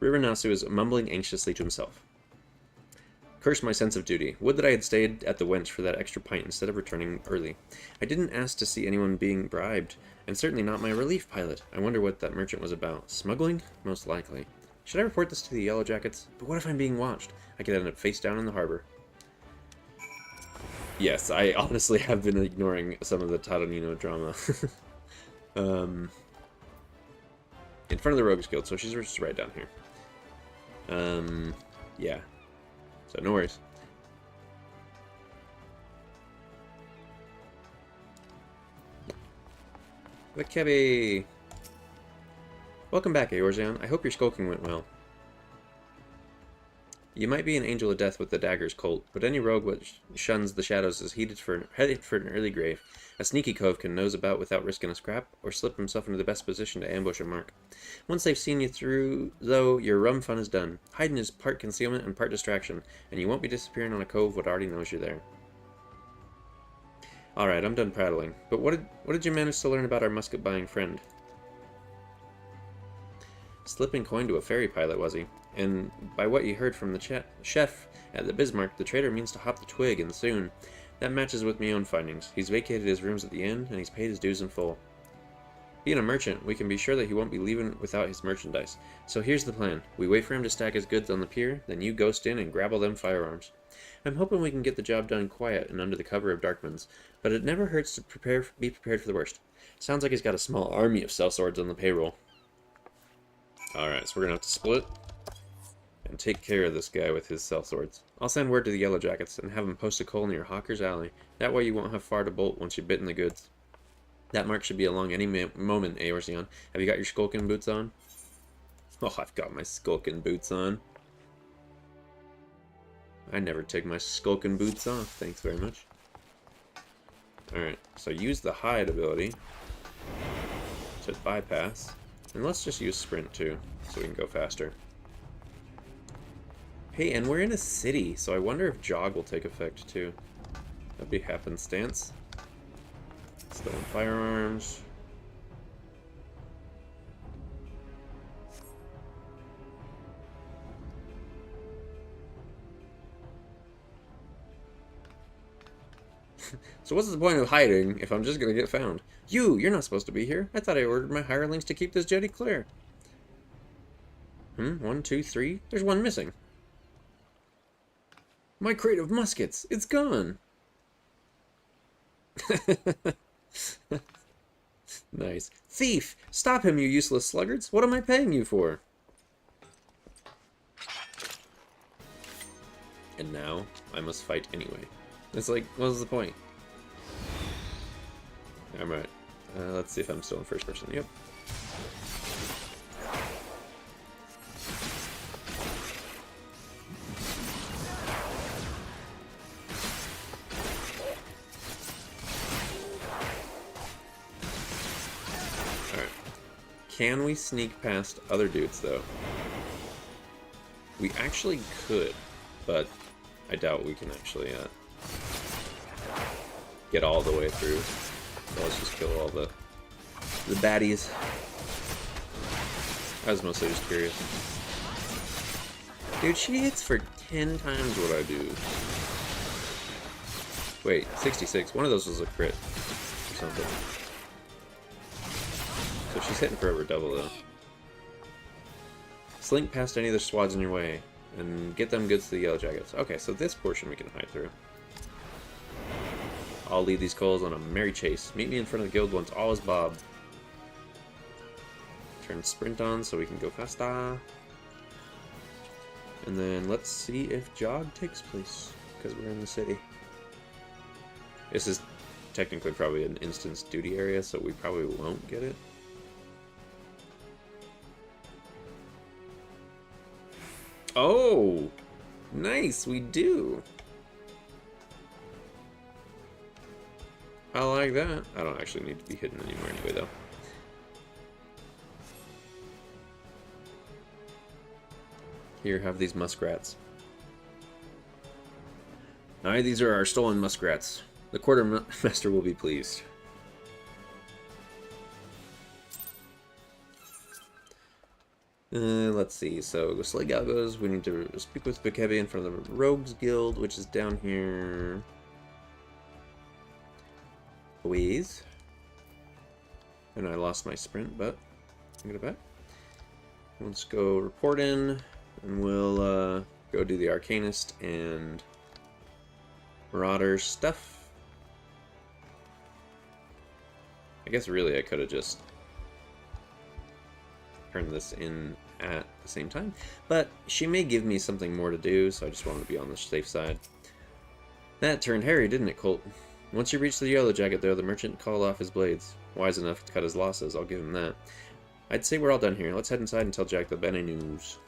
Speaker 1: Rivernasu is mumbling anxiously to himself. Curse my sense of duty. Would that I had stayed at the wench for that extra pint instead of returning early. I didn't ask to see anyone being bribed, and certainly not my relief pilot. I wonder what that merchant was about. Smuggling? Most likely. Should I report this to the Yellow Jackets? But what if I'm being watched? I could end up face down in the harbor. Yes, I honestly have been ignoring some of the Taranino drama. In front of the Rogues Guild, so she's just right down here. Yeah. So, no worries. The Kebby! Welcome back, Eorzeon. I hope your skulking went well. You might be an angel of death with the dagger's colt, but any rogue which shuns the shadows is headed for an early grave. A sneaky cove can nose about without risking a scrap, or slip himself into the best position to ambush a mark. Once they've seen you through, though, your rum fun is done. Hiding is part concealment and part distraction, and you won't be disappearing on a cove that already knows you're there. Alright, I'm done prattling. But what did you manage to learn about our musket-buying friend? Slipping coin to a ferry pilot, was he? And by what you heard from the chef at the Bismarck, the trader means to hop the twig, and soon. That matches with my own findings. He's vacated his rooms at the inn, and he's paid his dues in full. Being a merchant, we can be sure that he won't be leaving without his merchandise. So here's the plan. We wait for him to stack his goods on the pier, then you ghost in and grab all them firearms. I'm hoping we can get the job done quiet and under the cover of Darkman's, but it never hurts to be prepared for the worst. Sounds like he's got a small army of sellswords on the payroll. Alright, so we're gonna have to split and take care of this guy with his sellswords. I'll send word to the Yellow Jackets and have them post a coal near Hawker's Alley. That way you won't have far to bolt once you've bitten the goods. That mark should be along any moment, Eorzeon. Have you got your skulking boots on? Oh, I've got my skulking boots on. I never take my skulking boots off, thanks very much. Alright, so use the hide ability to bypass. And let's just use sprint too, so we can go faster. Hey, and we're in a city, so I wonder if jog will take effect too. That'd be happenstance. Stolen firearms. So what's the point of hiding if I'm just gonna get found? You're not supposed to be here. I thought I ordered my hirelings to keep this jetty clear. One, two, three. There's one missing. My crate of muskets. It's gone. Nice. Thief! Stop him, you useless sluggards. What am I paying you for? And now, I must fight anyway. It's like, what's the point? Alright. Let's see if I'm still in first person. Yep. Alright. Can we sneak past other dudes, though? We actually could, but I doubt we can actually get all the way through. So let's just kill all the baddies. I was mostly just curious. Dude, she hits for 10 times what I do. Wait, 66. One of those was a crit or something. So she's hitting for over double though. Slink past any of the squads in your way and get them goods to the Yellow Jackets. Okay, so this portion we can hide through. I'll lead these coals on a merry chase. Meet me in front of the guild once all is Bob. Turn sprint on so we can go faster. And then let's see if jog takes place, because we're in the city. This is technically probably an instance duty area, so we probably won't get it. Oh! Nice, we do! I like that. I don't actually need to be hidden anymore anyway, though. Here, have these muskrats. Aye, these are our stolen muskrats. The quartermaster will be pleased. Let's see. So, go slay galgos. We need to speak with Bekevi in front of the Rogues Guild, which is down here. Ways. And I lost my sprint, but I'll get it back. Let's go report in, and we'll go do the Arcanist and Marauder stuff. I guess really I could have just turned this in at the same time, but she may give me something more to do, so I just wanted to be on the safe side. That turned hairy, didn't it, Colt? Once you reach the Yellow Jacket, though, the merchant called off his blades. Wise enough to cut his losses, I'll give him that. I'd say we're all done here. Let's head inside and tell Jack the Bene news.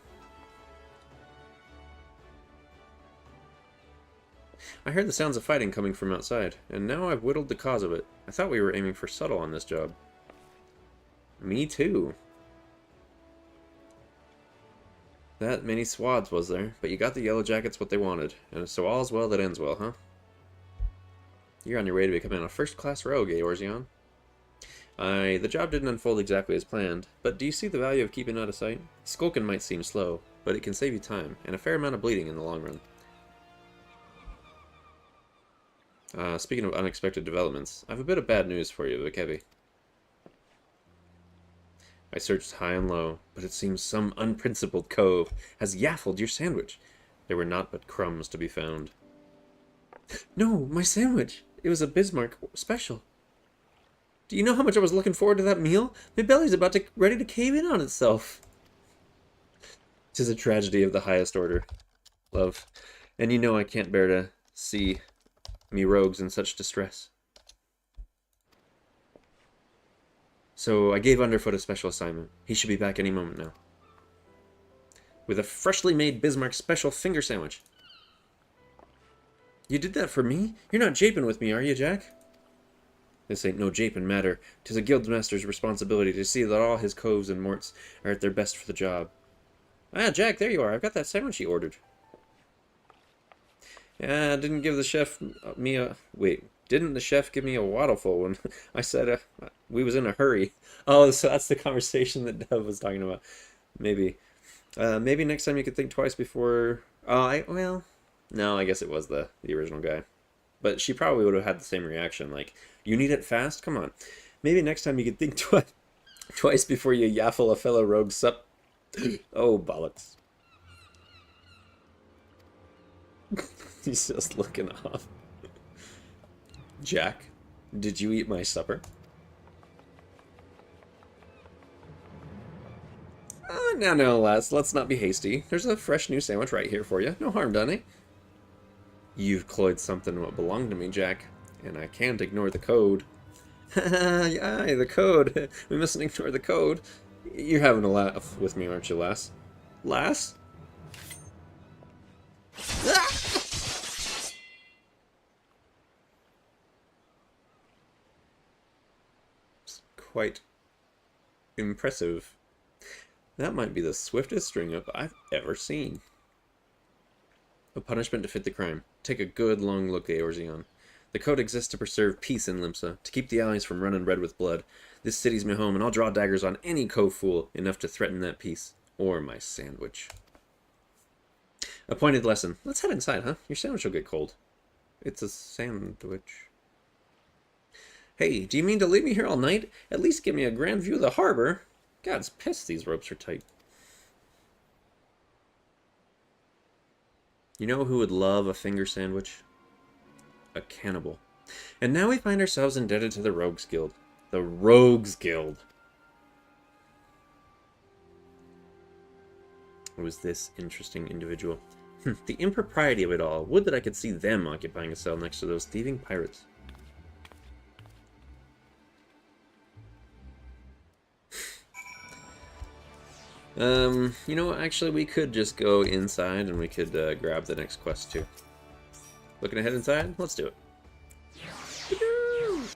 Speaker 1: I heard the sounds of fighting coming from outside, and now I've whittled the cause of it. I thought we were aiming for subtle on this job. Me too. That many swads was there, but you got the Yellow Jackets what they wanted, and so all's well that ends well, huh? You're on your way to becoming a first-class rogue, Eorzeon. Aye, the job didn't unfold exactly as planned, but do you see the value of keeping out of sight? Skulking might seem slow, but it can save you time, and a fair amount of bleeding in the long run. Speaking of unexpected developments, I have a bit of bad news for you, Bekevi. I searched high and low, but it seems some unprincipled cove has yaffled your sandwich. There were naught but crumbs to be found. No, my sandwich! It was a Bismarck special. Do you know how much I was looking forward to that meal? My belly's ready to cave in on itself. 'Tis a tragedy of the highest order, love. And you know I can't bear to see me rogues in such distress. So I gave Underfoot a special assignment. He should be back any moment now. With a freshly made Bismarck special finger sandwich. You did that for me? You're not japing with me, are you, Jack? This ain't no japing matter. 'Tis a guildmaster's responsibility to see that all his coves and morts are at their best for the job. Ah, Jack, there you are. I've got that sandwich you ordered. Yeah, didn't give the chef me a... Wait, didn't the chef give me a waddleful when I said we was in a hurry? Oh, so that's the conversation that Dove was talking about. Maybe. Maybe next time you could think twice before... well... No, I guess it was the original guy. But she probably would have had the same reaction, like, you need it fast? Come on. Maybe next time you could think twice before you yaffle a fellow rogue sup. Oh, bollocks. He's just looking off. Jack, did you eat my supper? Now, lads, let's not be hasty. There's a fresh new sandwich right here for you. No harm done, eh? You've cloyed something what belonged to me, Jack, and I can't ignore the code. Aye, the code. We mustn't ignore the code. You're having a laugh with me, aren't you, lass? Lass? It's quite impressive. That might be the swiftest string-up I've ever seen. A punishment to fit the crime. Take a good long look, Eorzeon. The code exists to preserve peace in Limsa, to keep the allies from running red with blood. This city's my home, and I'll draw daggers on any cove fool enough to threaten that peace. Or my sandwich. A pointed lesson. Let's head inside, huh? Your sandwich will get cold. It's a sandwich. Hey, do you mean to leave me here all night? At least give me a grand view of the harbor. God's pissed these ropes are tight. You know who would love a finger sandwich? A cannibal. And now we find ourselves indebted to the Rogues Guild. The Rogues Guild. Who is this interesting individual? The impropriety of it all. Would that I could see them occupying a cell next to those thieving pirates. You know, actually, we could just go inside and we could grab the next quest too. Looking ahead inside? Let's do it.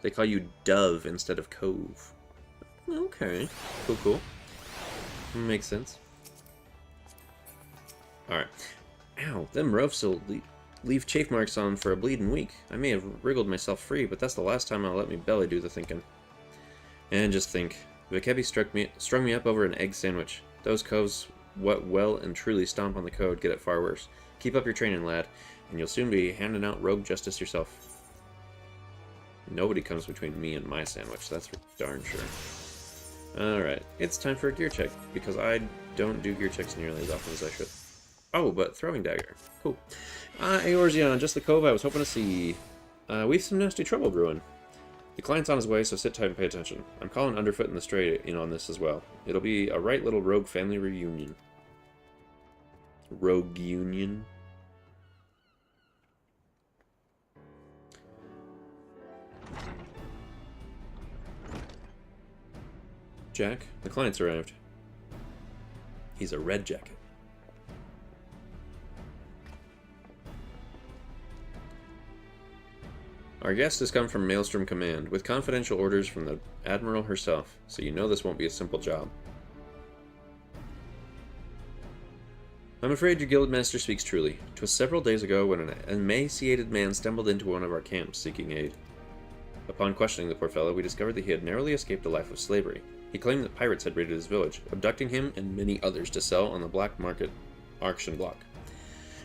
Speaker 1: They call you Dove instead of Cove. Okay. Cool. Makes sense. Alright. Ow, them ropes will leave chafe marks on for a bleeding week. I may have wriggled myself free, but that's the last time I'll let me belly do the thinking. And just think, Vikebi strung me up over an egg sandwich. Those coves what well and truly stomp on the code get it far worse. Keep up your training, lad, and you'll soon be handing out rogue justice yourself. Nobody comes between me and my sandwich, that's for darn sure. Alright, it's time for a gear check, because I don't do gear checks nearly as often as I should. Oh, but throwing dagger. Cool. Eorzeon, just the cove I was hoping to see. We've some nasty trouble brewing. The client's on his way, so sit tight and pay attention. I'm calling Underfoot and the Stray in on this as well. It'll be a right little rogue family reunion. Rogue union? Jack, the client's arrived. He's a red jacket. Our guest has come from Maelstrom Command, with confidential orders from the Admiral herself, so you know this won't be a simple job. I'm afraid your guildmaster speaks truly. 'Twas several days ago when an emaciated man stumbled into one of our camps seeking aid. Upon questioning the poor fellow, we discovered that he had narrowly escaped a life of slavery. He claimed that pirates had raided his village, abducting him and many others to sell on the black market auction block.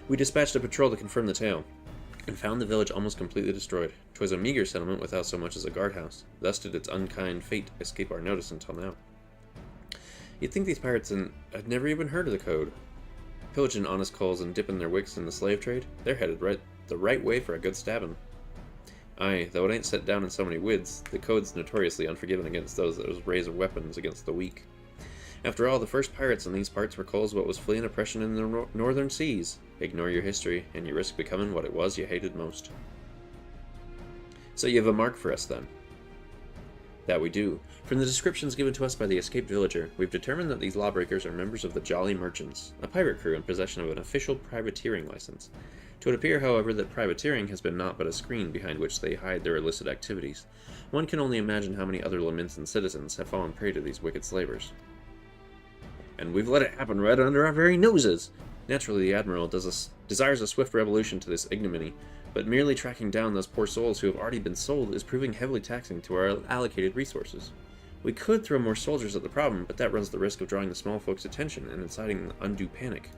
Speaker 1: We dispatched a patrol to confirm the tale, and found the village almost completely destroyed. 'Twas a meager settlement without so much as a guardhouse. Thus did its unkind fate escape our notice until now. You'd think these pirates had never even heard of the code. Pillaging honest coals and dipping their wicks in the slave trade, they're headed the right way for a good stabbing. Aye, though it ain't set down in so many wids, the code's notoriously unforgiving against those that raise weapons against the weak. After all, the first pirates in these parts were coals what was fleeing oppression in the northern seas. Ignore your history, and you risk becoming what it was you hated most. So you have a mark for us, then? That we do. From the descriptions given to us by the escaped villager, we've determined that these lawbreakers are members of the Jolly Merchants, a pirate crew in possession of an official privateering license. It would appear, however, that privateering has been naught but a screen behind which they hide their illicit activities. One can only imagine how many other Lamentan citizens have fallen prey to these wicked slavers. And we've let it happen right under our very noses! Naturally, the Admiral desires a swift revolution to this ignominy, but merely tracking down those poor souls who have already been sold is proving heavily taxing to our allocated resources. We could throw more soldiers at the problem, but that runs the risk of drawing the small folks' attention and inciting undue panic.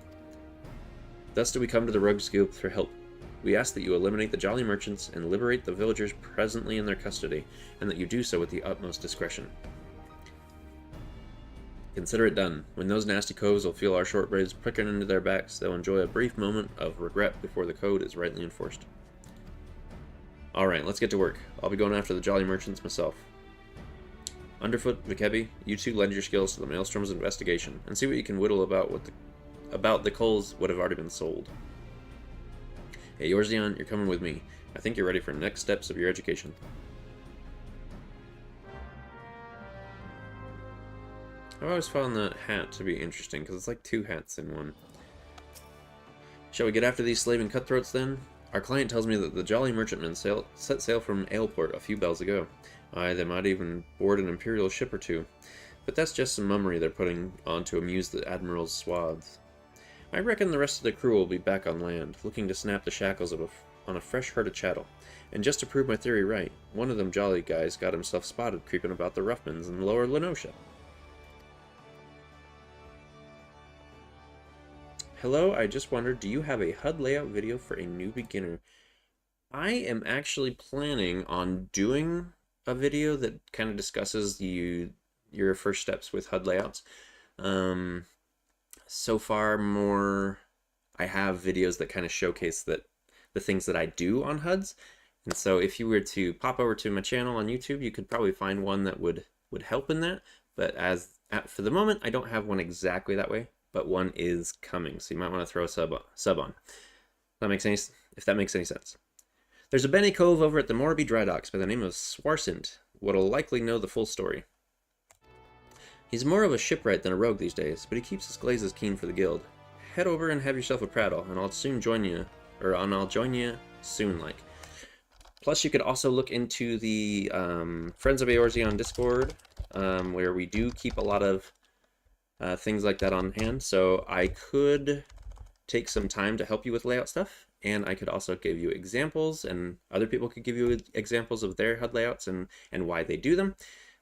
Speaker 1: Thus do we come to the Rogues Guild for help. We ask that you eliminate the Jolly Merchants and liberate the villagers presently in their custody, and that you do so with the utmost discretion. Consider it done. When those nasty coves will feel our short braids pricking into their backs, they'll enjoy a brief moment of regret before the code is rightly enforced. Alright, let's get to work. I'll be going after the Jolly Merchants myself. Underfoot, Vikebi, you two lend your skills to the Maelstrom's investigation, and see what you can whittle about the coals would have already been sold. Hey, Eorzeon, you're coming with me. I think you're ready for next steps of your education. I've always found that hat to be interesting, because it's like two hats in one. Shall we get after these slaving cutthroats, then? Our client tells me that the Jolly Merchantmen set sail from Aleport a few bells ago. Aye, they might even board an Imperial ship or two. But that's just some mummery they're putting on to amuse the Admiral's swaths. I reckon the rest of the crew will be back on land, looking to snap the shackles on a fresh herd of chattel. And just to prove my theory right, one of them Jolly guys got himself spotted creeping about the Roughmans in Lower Lenosha. Hello, I just wondered, do you have a HUD layout video for a new beginner? I am actually planning on doing a video that kind of discusses your first steps with HUD layouts. So far, I have videos that kind of showcase the things that I do on HUDs. And so if you were to pop over to my channel on YouTube, you could probably find one that would help in that. But for the moment, I don't have one exactly that way. But one is coming, so you might want to throw a sub on. If that makes any sense. There's a Benny Cove over at the Morby Dry Docks by the name of Swarsint, what'll likely know the full story. He's more of a shipwright than a rogue these days, but he keeps his glazes keen for the guild. Head over and have yourself a prattle, and I'll join you soon, like. Plus, you could also look into the Friends of Eorzeon Discord, where we do keep a lot of things like that on hand, so I could take some time to help you with layout stuff, and I could also give you examples, and other people could give you examples of their HUD layouts and why they do them.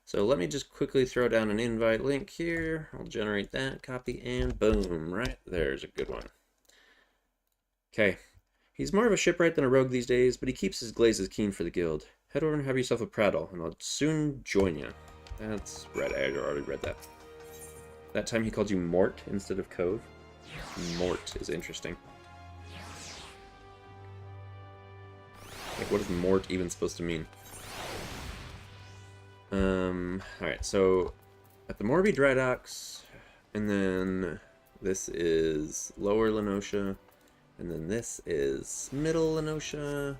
Speaker 1: So let me just quickly throw down an invite link here. I'll generate that, copy, and boom, right there's a good one. Okay, he's more of a shipwright than a rogue these days, but he keeps his glazes keen for the guild. Head over and have yourself a prattle, and I'll soon join you. That's right, I already read that. That time he called you Mort instead of Cove. Mort is interesting. Like, what is Mort even supposed to mean? Alright, so at the Morby Dry Docks, and then this is Lower Lenosha, and then this is Middle Lenosha,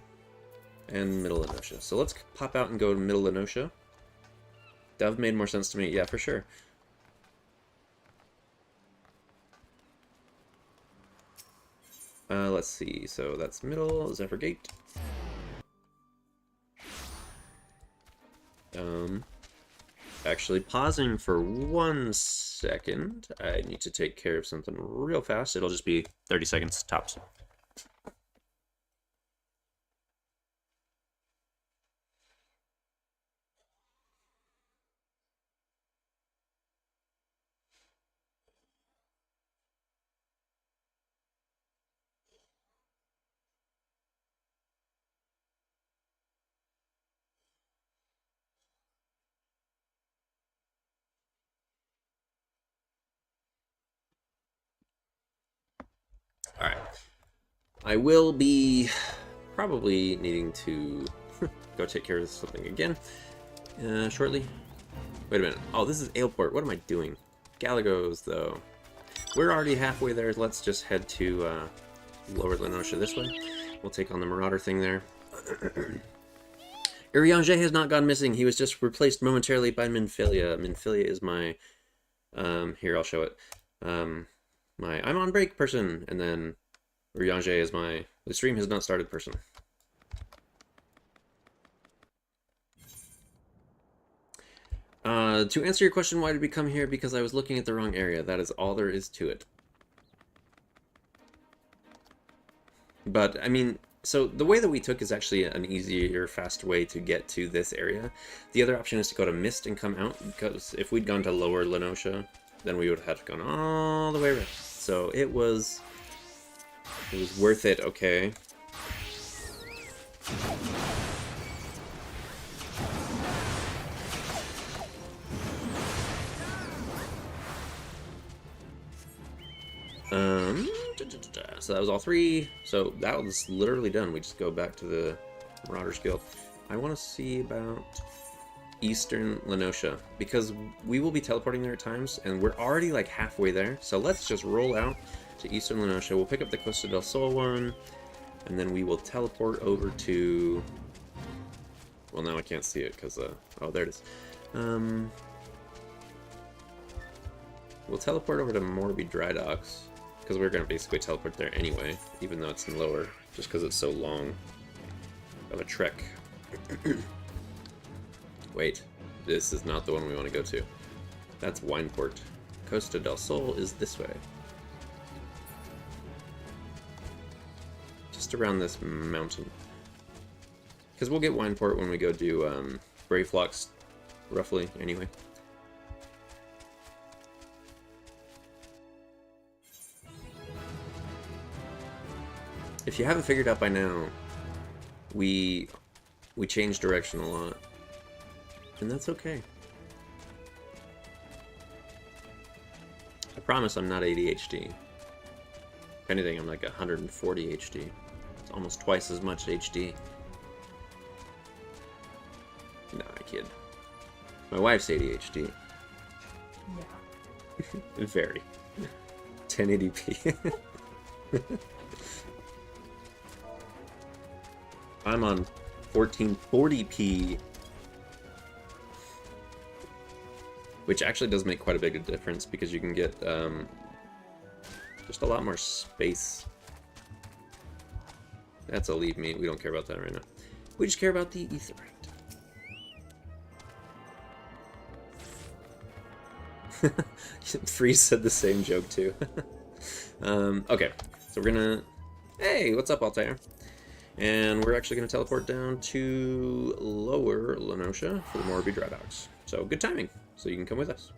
Speaker 1: and Middle Lenosha. So let's pop out and go to Middle Lenosha. Dove made more sense to me, yeah, for sure. Let's see, so that's Middle, Zephyr Gate. Actually pausing for 1 second. I need to take care of something real fast. It'll just be 30 seconds tops. Alright. I will be probably needing to go take care of something again shortly. Wait a minute. Oh, this is Aleport. What am I doing? Galagos, though. We're already halfway there. Let's just head to Lower Lenosha this way. We'll take on the Marauder thing there. Eorzea has not gone missing. He was just replaced momentarily by Minfilia. Minfilia is my... here, I'll show it. My I'm on break person, and then Eorzea is my the stream has not started person. To answer your question, why did we come here? Because I was looking at the wrong area. That is all there is to it. But, I mean, so the way that we took is actually an easier, fast way to get to this area. The other option is to go to Mist and come out, because if we'd gone to Lower Lenosha, then we would have had to go all the way around. So it was worth it, okay. So that was all 3. So that was literally done. We just go back to the Marauders Guild. I want to see about Eastern Lenosha, because we will be teleporting there at times, and we're already like halfway there. So let's just roll out to Eastern Lenosha. We'll pick up the Costa del Sol one, and then we will teleport over to... Well, now I can't see it because, oh, there it is. We'll teleport over to Morby Dry Docks, because we're going to basically teleport there anyway, even though it's lower, just because it's so long of a trek. Wait, this is not the one we want to go to. That's Wineport. Costa del Sol is this way. Just around this mountain. Because we'll get Wineport when we go do Brave Flocks, roughly, anyway. If you haven't figured out by now, we change direction a lot. And that's okay. I promise I'm not ADHD. If anything, I'm like 140 HD. It's almost twice as much HD. No, I kid. My wife's ADHD. Yeah. Very. 1080p. I'm on 1440p. Which actually does make quite a big difference, because you can get just a lot more space. That's a leave me. We don't care about that right now. We just care about the etherite. Freeze said the same joke too. Okay, so we're gonna... Hey, what's up, Altair? And we're actually gonna teleport down to Lower Lenosha for the Morby Dry Docks. So good timing. So you can come with us.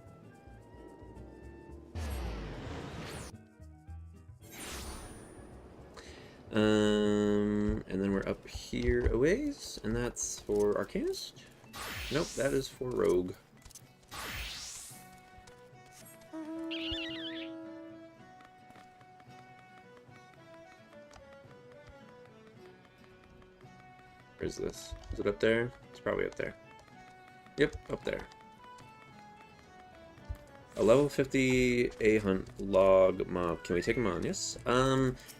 Speaker 1: And then we're up here a ways, and that's for Arcanist? Nope, that is for Rogue. Where's this? Is it up there? It's probably up there. Yep, up there. A level 50 A-Hunt log mob. Can we take him on? Yes.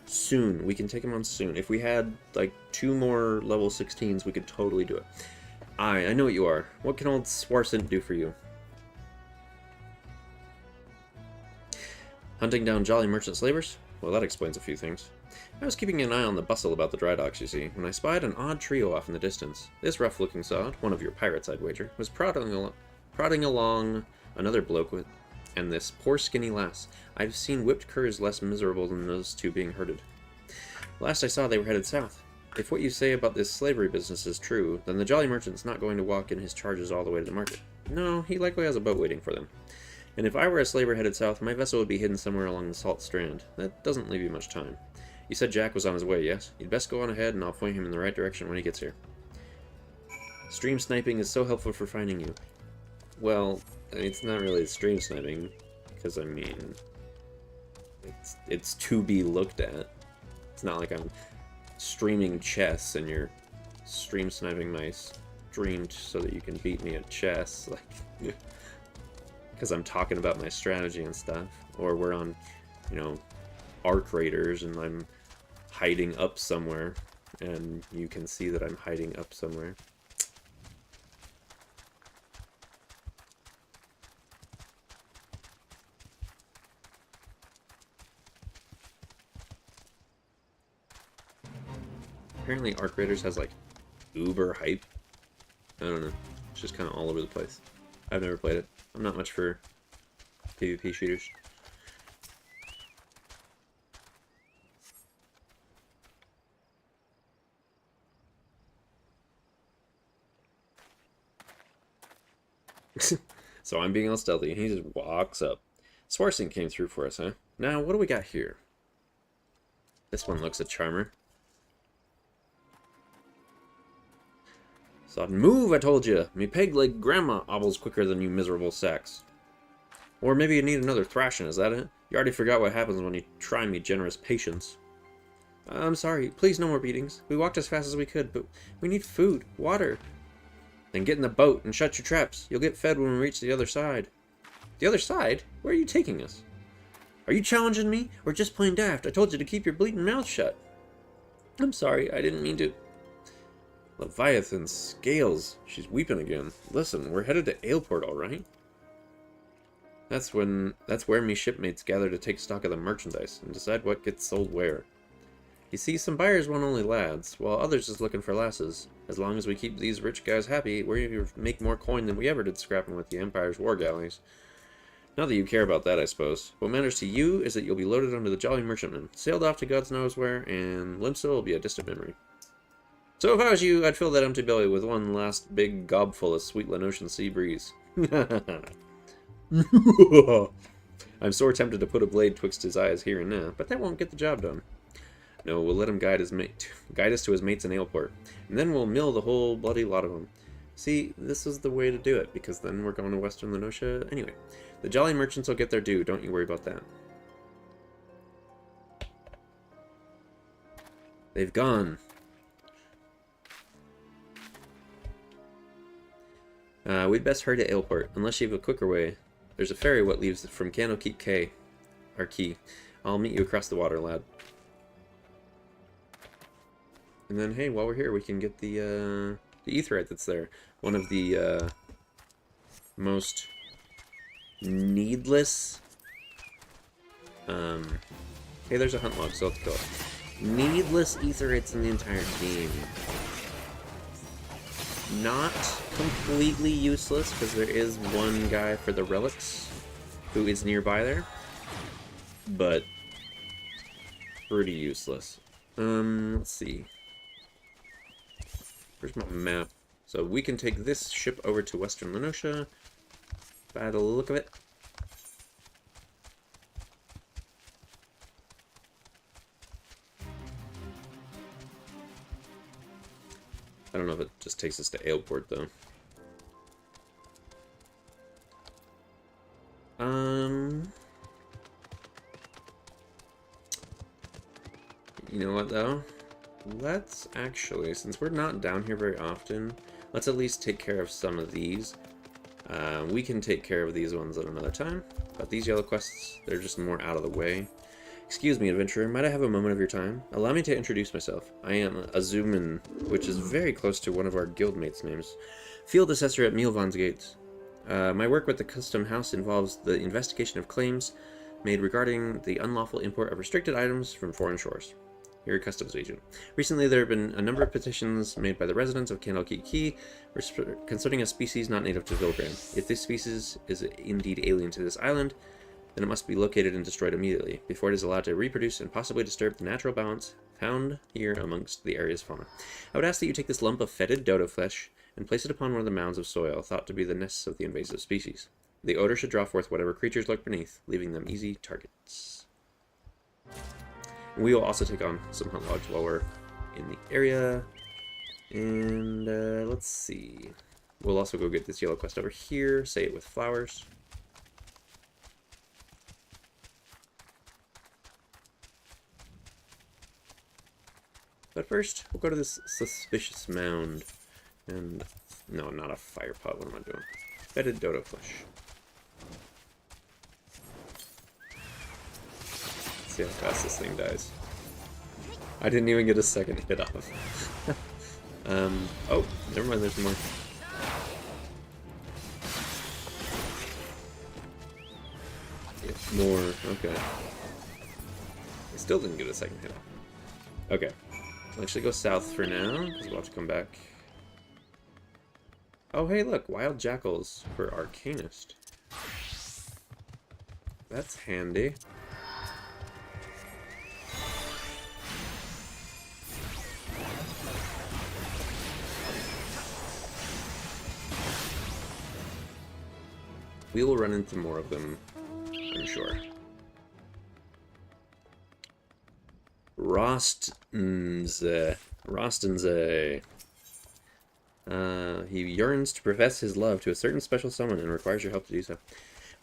Speaker 1: Soon. We can take him on soon. If we had, like, 2 more level 16s, we could totally do it. I know what you are. What can old Swarsint do for you? Hunting down jolly merchant slavers? Well, that explains a few things. I was keeping an eye on the bustle about the dry docks, you see, when I spied an odd trio off in the distance. This rough-looking sod, one of your pirates, I'd wager, was prodding along another bloke with... and this poor skinny lass. I've seen whipped curs less miserable than those two being herded. Last I saw, they were headed south. If what you say about this slavery business is true, then the jolly merchant's not going to walk in his charges all the way to the market. No, he likely has a boat waiting for them. And if I were a slaver headed south, my vessel would be hidden somewhere along the Salt Strand. That doesn't leave you much time. You said Jack was on his way, yes? You'd best go on ahead and I'll point him in the right direction when he gets here. Stream sniping is so helpful for finding you. Well, it's not really stream sniping, because, I mean, it's to be looked at. It's not like I'm streaming chess and you're stream sniping my stream so that you can beat me at chess, like, because I'm talking about my strategy and stuff. Or we're on, you know, Arc Raiders and I'm hiding up somewhere, and you can see that I'm hiding up somewhere. Apparently Arc Raiders has, like, uber hype. I don't know. It's just kind of all over the place. I've never played it. I'm not much for PvP shooters. So I'm being all stealthy, and he just walks up. Swarsink came through for us, huh? Now, what do we got here? This one looks a charmer. So move, I told you. Me peg-leg grandma obbles quicker than you miserable sacks. Or maybe you need another thrashing, is that it? You already forgot what happens when you try me generous patience. I'm sorry, please no more beatings. We walked as fast as we could, but we need food, water. Then get in the boat and shut your traps. You'll get fed when we reach the other side. The other side? Where are you taking us? Are you challenging me, or just plain daft? I told you to keep your bleeding mouth shut. I'm sorry, I didn't mean to... Leviathan scales. She's weeping again. Listen, we're headed to Aleport, all right? That's where me shipmates gather to take stock of the merchandise and decide what gets sold where. You see, some buyers want only lads, while others is looking for lasses. As long as we keep these rich guys happy, we make more coin than we ever did scrapping with the Empire's war galleys. Not that you care about that, I suppose. What matters to you is that you'll be loaded onto the Jolly Merchantman, sailed off to God's knows where, and Limsa will be a distant memory. So if I was you, I'd fill that empty belly with one last big gobful of sweet Lenosian sea breeze. I'm sore tempted to put a blade twixt his eyes here and now, but that won't get the job done. No, we'll let him guide us to his mates in Aleport, and then we'll mill the whole bloody lot of them. See, this is the way to do it, because then we're going to Western Lenosha anyway. The Jolly Merchants will get their due, don't you worry about that. They've gone. We'd best hurry to Aleport, unless you have a quicker way. There's a ferry what leaves from Candlekeep Quay, our key. I'll meet you across the water, lad. And then, hey, while we're here, we can get the Aetheryte that's there. One of the most needless... Hey, there's a hunt log, so let's go. Needless Aetherytes in the entire game. Not completely useless, because there is one guy for the relics who is nearby there, but pretty useless. Let's see. Where's my map? So we can take this ship over to Western Lenosha by the look of it. I don't know if it just takes us to Aleport, though. You know what, though? Let's actually, since we're not down here very often, let's at least take care of some of these. We can take care of these ones at another time, but these yellow quests, they're just more out of the way. Excuse me, adventurer, might I have a moment of your time? Allow me to introduce myself. I am Azumin, which is very close to one of our guildmates' names. Field assessor at Mielvan's Gates. My work with the custom house involves the investigation of claims made regarding the unlawful import of restricted items from foreign shores. You're a customs agent. Recently, there have been a number of petitions made by the residents of Candlekeep Quay concerning a species not native to Vilgran. If this species is indeed alien to this island, then it must be located and destroyed immediately, before it is allowed to reproduce and possibly disturb the natural balance found here amongst the area's fauna. I would ask that you take this lump of fetid dodo flesh and place it upon one of the mounds of soil thought to be the nests of the invasive species. The odor should draw forth whatever creatures lurk beneath, leaving them easy targets. We will also take on some hunt logs while we're in the area. And let's see. We'll also go get this yellow quest over here. Say it with flowers. But first, we'll go to this suspicious mound. And no, not a fire pot. What am I doing? Fetid dodo flesh. See how fast this thing dies. I didn't even get a second hit off. Oh, never mind, there's more. Yeah, more, okay. I still didn't get a second hit off. Okay. I'll actually go south for now, because we'll have to come back. Oh, hey, look, wild jackals for Arcanist. That's handy. We will run into more of them, I'm sure. Rostenze. He yearns to profess his love to a certain special someone and requires your help to do so.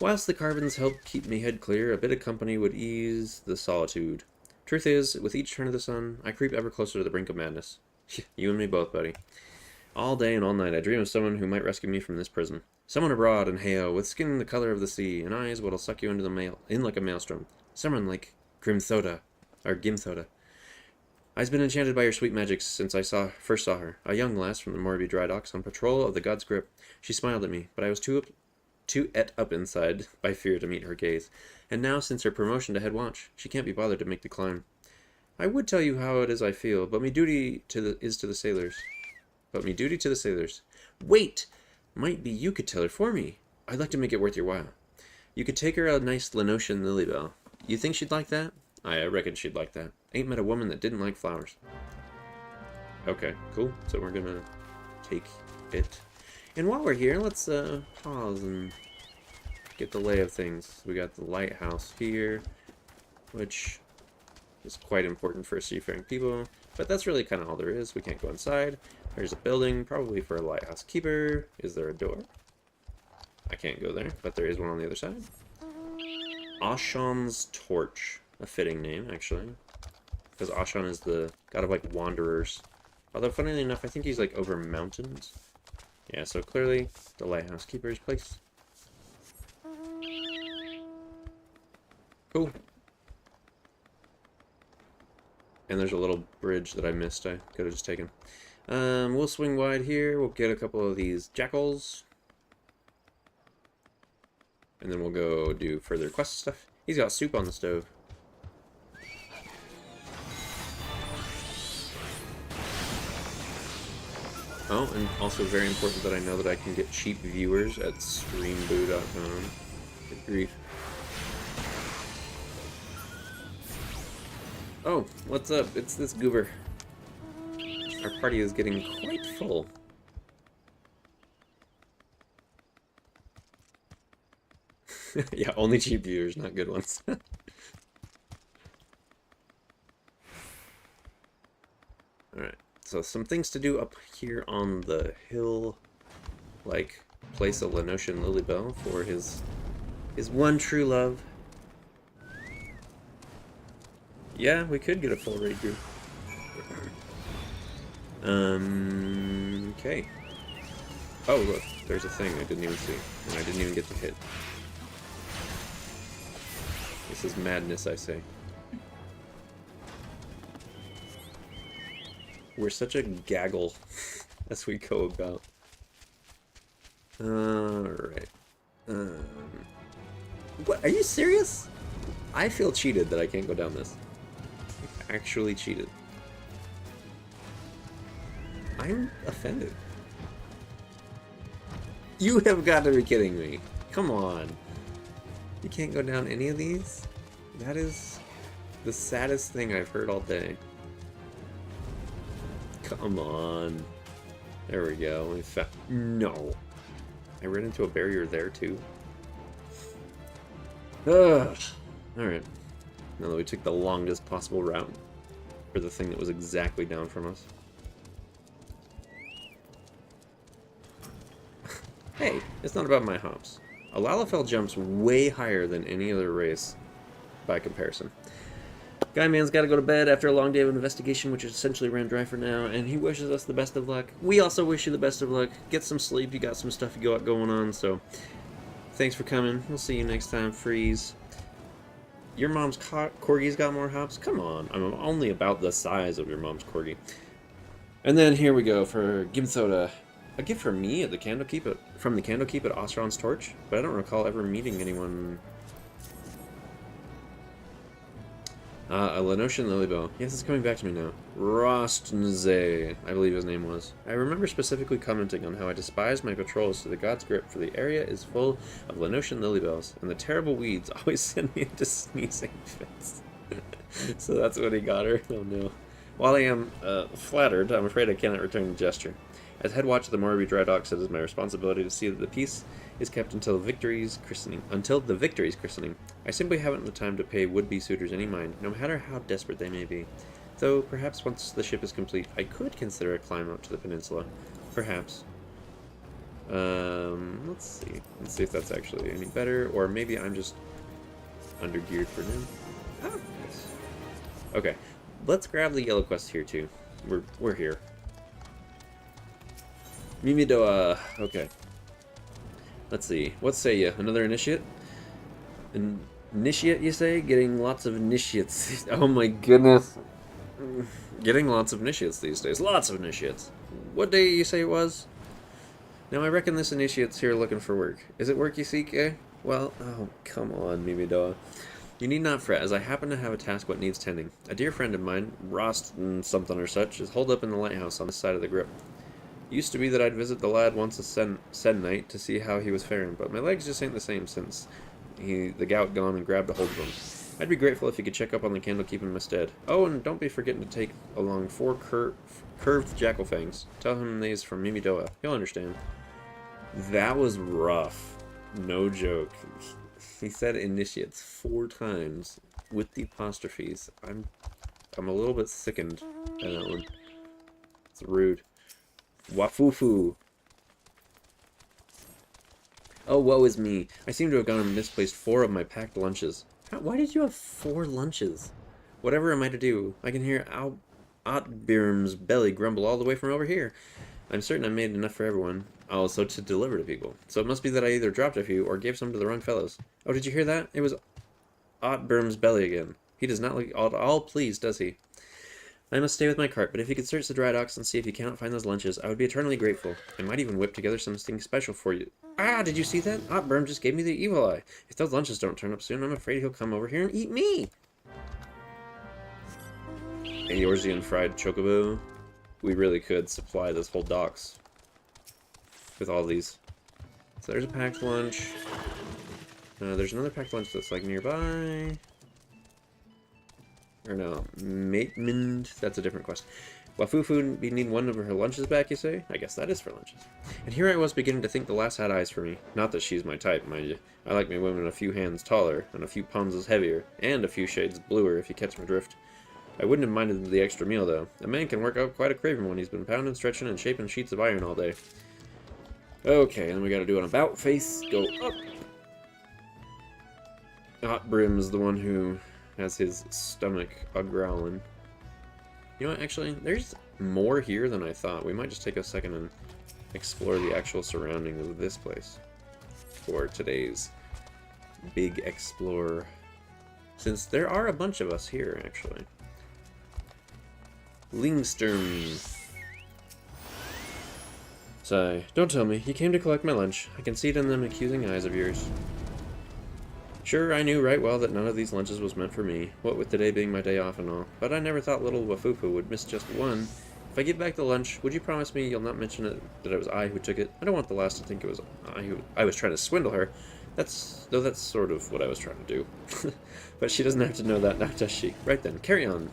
Speaker 1: Whilst the carbons help keep me head clear, a bit of company would ease the solitude. Truth is, with each turn of the sun, I creep ever closer to the brink of madness. You and me both, buddy. All day and all night I dream of someone who might rescue me from this prison. Someone abroad in Heo, with skin the color of the sea, and eyes what'll suck you into in like a maelstrom. Someone like Gimthoda. I've been enchanted by your sweet magic since I first saw her. A young lass from the Morby dry docks on patrol of the God's Grip. She smiled at me, but I was too et up inside by fear to meet her gaze. And now, since her promotion to head watch, she can't be bothered to make the climb. I would tell you how it is I feel, but me duty is to the sailors. Wait! Might be you could tell her for me. I'd like to make it worth your while. You could take her a nice Lenosian Lilybell. You think she'd like that? I reckon she'd like that. Ain't met a woman that didn't like flowers. Okay, cool. So we're gonna take it. And while we're here, let's pause and get the lay of things. We got the lighthouse here, which is quite important for seafaring people, but that's really kind of all there is. We can't go inside. There's a building, probably for a lighthouse keeper. Is there a door? I can't go there, but there is one on the other side. Eorzeon's Torch. A fitting name, actually. Because Eorzeon is the god of, like, wanderers. Although, funnily enough, I think he's, like, over mountains. Yeah, so clearly, the lighthouse keeper's place. Cool. And there's a little bridge that I missed. I could have just taken. We'll swing wide here. We'll get a couple of these jackals. And then we'll go do further quest stuff. He's got soup on the stove. Oh, and also very important that I know that I can get cheap viewers at streamboo.com. Good grief. Oh, what's up? It's this goober. Our party is getting quite full. Yeah, only cheap viewers, not good ones. Alright, so some things to do up here on the hill. Like, place a Lenosian Lilybell for his one true love. Yeah, we could get a full raid group. Okay. Oh, look, there's a thing I didn't even see, and I didn't even get to hit. This is madness, I say. We're such a gaggle as we go about. Alright. What? Are you serious? I feel cheated that I can't go down this. Actually cheated. I'm offended. You have got to be kidding me. Come on. You can't go down any of these? That is the saddest thing I've heard all day. Come on. There we go. No. I ran into a barrier there too. Ugh. Alright. Now that we took the longest possible route for the thing that was exactly down from us. Hey, it's not about my hops. A Lalafell jumps way higher than any other race by comparison. Guy Man's got to go to bed after a long day of investigation, which is essentially ran dry for now, and he wishes us the best of luck. We also wish you the best of luck. Get some sleep. You got some stuff you got going on, so thanks for coming. We'll see you next time, Freeze. Your mom's corgi's got more hops? Come on, I'm only about the size of your mom's corgi. And then here we go for Gimthoda. A gift for me at the Candlekeep from the Candlekeep at Eorzeon's Torch, but I don't recall ever meeting anyone. A Lenosian Lilybell. Yes, it's coming back to me now. Rostnze, I believe his name was. I remember specifically commenting on how I despise my patrols to the God's Grip, for the area is full of Lenosian Lilybells, and the terrible weeds always send me into sneezing fits. So that's what he got her. Oh no. While I am flattered, I'm afraid I cannot return the gesture. As head watch of the Morby Dry Docks, it is my responsibility to see that the peace is kept until the victory's christening. I simply haven't the time to pay would-be suitors any mind, no matter how desperate they may be. Though, perhaps once the ship is complete, I could consider a climb up to the peninsula. Perhaps. Let's see. Let's see if that's actually any better, or maybe I'm just undergeared for now. Ah, yes. Okay, let's grab the yellow quest here too. We're here. Mimidoa. Okay. Let's see. What say you? Another initiate? Initiate, you say? Getting lots of initiates. Oh my goodness. Getting lots of initiates these days. Lots of initiates. What day you say it was? Now I reckon this initiate's here looking for work. Is it work you seek, eh? Well, oh, come on, Mimidoa. You need not fret, as I happen to have a task what needs tending. A dear friend of mine, Rost something or such, is holed up in the lighthouse on this side of the grip. It used to be that I'd visit the lad once a sen night to see how he was faring, but my legs just ain't the same since the gout gone and grabbed a hold of him. I'd be grateful if you could check up on the Candlekeep in my stead. Oh, and don't be forgetting to take along 4 curved jackal fangs. Tell him they's from Mimidoa. He'll understand. That was rough. No joke. He said initiates 4 times with the apostrophes. I'm a little bit sickened by that one. It's rude. Wafufu. Oh, woe is me. I seem to have gone and misplaced 4 of my packed lunches. Why did you have 4 lunches? Whatever am I to do? I can hear Otbirm's belly grumble all the way from over here. I'm certain I made enough for everyone. Also to deliver to people. So it must be that I either dropped a few or gave some to the wrong fellows. Oh, did you hear that? It was Otbirm's belly again. He does not look at all pleased, does he? I must stay with my cart, but if you could search the dry docks and see if you cannot find those lunches, I would be eternally grateful. I might even whip together something special for you. Ah, did you see that? Otbirm just gave me the evil eye. If those lunches don't turn up soon, I'm afraid he'll come over here and eat me. Eorzeon fried chocobo. We really could supply this whole docks with all these. So there's a packed lunch. There's another packed lunch that's like nearby. Or no, Mateman. That's a different quest. Wafufu be needing one of her lunches back, you say? I guess that is for lunches. And here I was beginning to think the lass had eyes for me. Not that she's my type, mind you. I like my women a few hands taller, and a few pounds heavier, and a few shades bluer, if you catch my drift. I wouldn't have minded the extra meal, though. A man can work out quite a craving when he's been pounding, stretching, and shaping sheets of iron all day. Okay, then we gotta do an about face, go up. Otbrim's the one who has his stomach a-growling. You know what, actually, there's more here than I thought. We might just take a second and explore the actual surroundings of this place for today's big explore. Since there are a bunch of us here, actually. Limsa. Sigh. Don't tell me. You came to collect my lunch. I can see it in them accusing eyes of yours. Sure, I knew right well that none of these lunches was meant for me, what with today being my day off and all, but I never thought little Wafufu would miss just one. If I give back the lunch, would you promise me you'll not mention it, that it was I who took it? I don't want the lass to think it was I was trying to swindle her. That's sort of what I was trying to do. But she doesn't have to know that now, does she? Right then, carry on.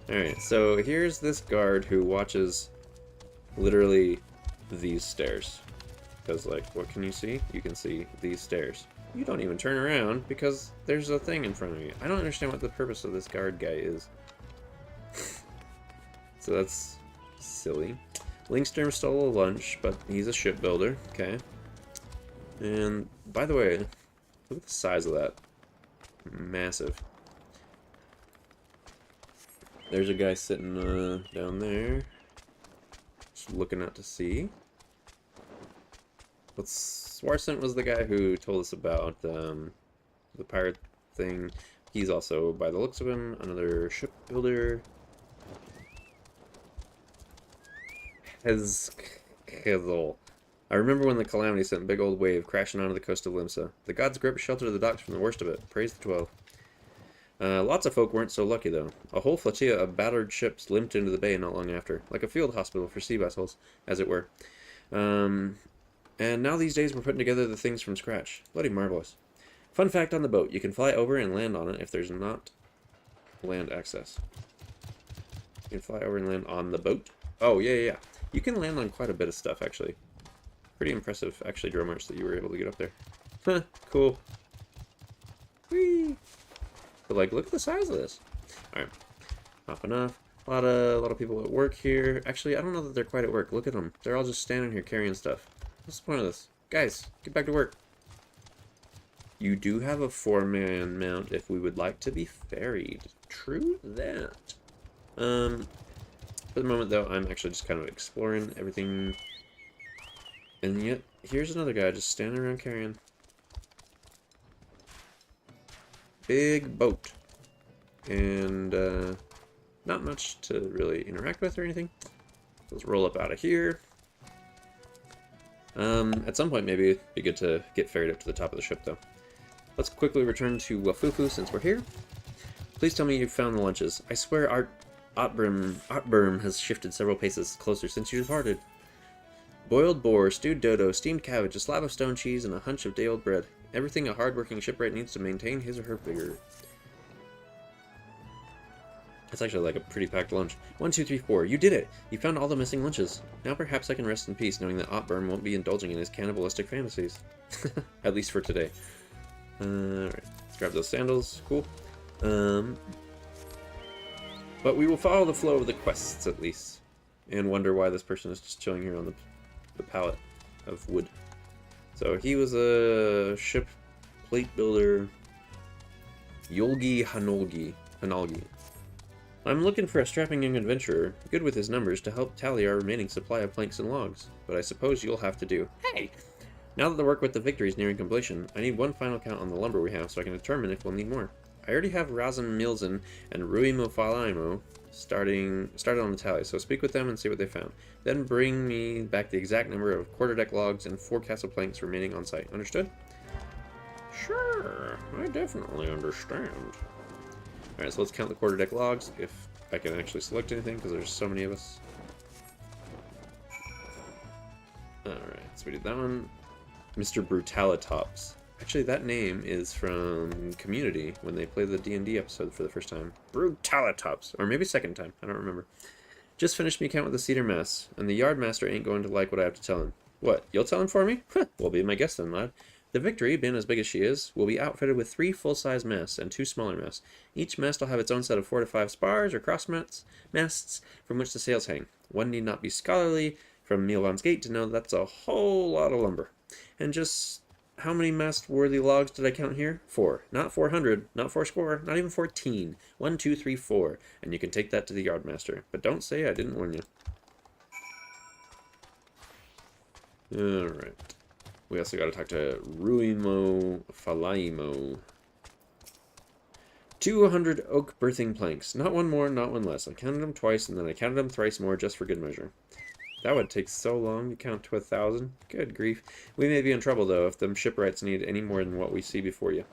Speaker 1: Alright, so here's this guard who watches literally these stairs. Because, like, what can you see? You can see these stairs. You don't even turn around because there's a thing in front of you. I don't understand what the purpose of this guard guy is. So that's silly. Linkstern stole a lunch, but he's a shipbuilder. Okay. And, by the way, look at the size of that. Massive. There's a guy sitting down there. Just looking out to sea. Swarsent was the guy who told us about the pirate thing. He's also, by the looks of him, another shipbuilder. Hezkel. I remember when the Calamity sent a big old wave crashing onto the coast of Limsa. The God's grip sheltered the docks from the worst of it. Praise the 12. Lots of folk weren't so lucky, though. A whole flotilla of battered ships limped into the bay not long after, like a field hospital for sea vessels, as it were. And now these days we're putting together the things from scratch. Bloody marvelous. Fun fact on the boat, you can fly over and land on it if there's not land access. You can fly over and land on the boat? Oh, yeah. You can land on quite a bit of stuff, actually. Pretty impressive, actually, Dromars, that you were able to get up there. Huh, cool. Whee! But, like, look at the size of this. Alright. Hopping off. A lot of people at work here. Actually, I don't know that they're quite at work. Look at them. They're all just standing here carrying stuff. What's the point of this? Guys, get back to work. You do have a 4-man mount if we would like to be ferried. True that. For the moment, though, I'm actually just kind of exploring everything. And yet, here's another guy just standing around carrying. Big boat. And, not much to really interact with or anything. Let's roll up out of here. At some point, maybe it'd be good to get ferried up to the top of the ship, though. Let's quickly return to Wafufu since we're here. Please tell me you found the lunches. I swear Artberm has shifted several paces closer since you departed. Boiled boar, stewed dodo, steamed cabbage, a slab of stone cheese, and a hunch of day-old bread. Everything a hard-working shipwright needs to maintain his or her vigor. That's actually like a pretty packed lunch. 1, 2, 3, 4. You did it! You found all the missing lunches. Now perhaps I can rest in peace, knowing that Otburn won't be indulging in his cannibalistic fantasies. At least for today. Alright. Let's grab those sandals. Cool. But we will follow the flow of the quests, at least. And wonder why this person is just chilling here on the pallet of wood. So he was a ship plate builder. Yolgi Hanolgi. I'm looking for a strapping young adventurer, good with his numbers, to help tally our remaining supply of planks and logs. But I suppose you'll have to do. Hey! Now that the work with the victory is nearing completion, I need one final count on the lumber we have so I can determine if we'll need more. I already have Razan Milzen and Rui Mofalaimo started on the tally, so speak with them and see what they found. Then bring me back the exact number of quarterdeck logs and 4 castle planks remaining on site. Understood? Sure, I definitely understand. Alright, so let's count the quarterdeck logs, if I can actually select anything, because there's so many of us. Alright, so we did that one. Mr. Brutalitops. Actually, that name is from Community, when they played the D&D episode for the first time. Brutalitops. Or maybe second time, I don't remember. Just finished me account with the Cedar Mess, and the Yard Master ain't going to like what I have to tell him. What, you'll tell him for me? Well, be my guest then, lad. The Victory, being as big as she is, will be outfitted with 3 full-size masts and 2 smaller masts. Each mast will have its own set of 4 to 5 spars or cross masts from which the sails hang. One need not be scholarly from Mielvan's Gate to know that's a whole lot of lumber. And just how many mast-worthy logs did I count here? 4. Not 400, not 4 score, not even 14. 1, 2, 3, 4. And you can take that to the Yardmaster. But don't say I didn't warn you. Alright. We also got to talk to Ruimo Falaimo. 200 oak berthing planks. Not one more, not one less. I counted them twice, and then I counted them thrice more just for good measure. That would take so long to count to 1,000. Good grief. We may be in trouble, though, if them shipwrights need any more than what we see before you.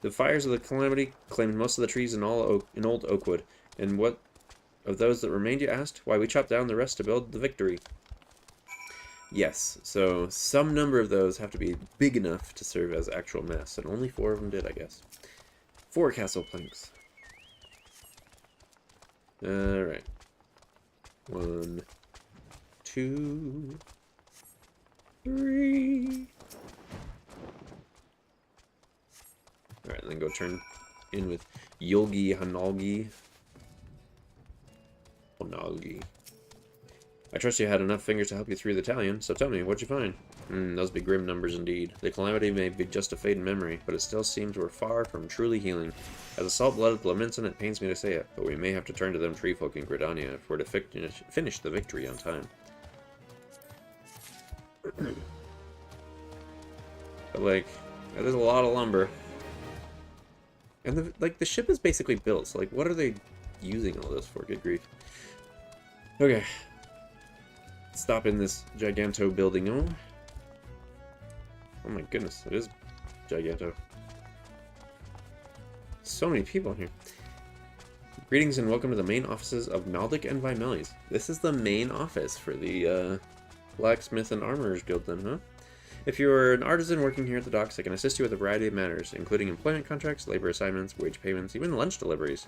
Speaker 1: The fires of the Calamity claimed most of the trees in old Oakwood. And what of those that remained, you asked? Why, we chopped down the rest to build the Victory. Yes, so some number of those have to be big enough to serve as actual masts, and only 4 of them did, I guess. 4 castle planks. Alright. 1, 2, 3. Alright, then go turn in with Yolgi Hanalgi. I trust you had enough fingers to help you through the Italian, so tell me, what'd you find? Those be grim numbers indeed. The calamity may be just a fading memory, but it still seems we're far from truly healing. As a salt-blooded Blaminson, it pains me to say it, but we may have to turn to them tree folk in Gridania if we're to finish the victory on time. But, like, there's a lot of lumber. And, the ship is basically built, so, like, what are they using all this for? Good grief. Okay. Stop in this Giganto building. Oh my goodness, it is Giganto. So many people here. Greetings and welcome to the main offices of Maldic and Vimelis. This is the main office for the Blacksmith and Armorers Guild then, huh? If you're an artisan working here at the docks, I can assist you with a variety of matters, including employment contracts, labor assignments, wage payments, even lunch deliveries.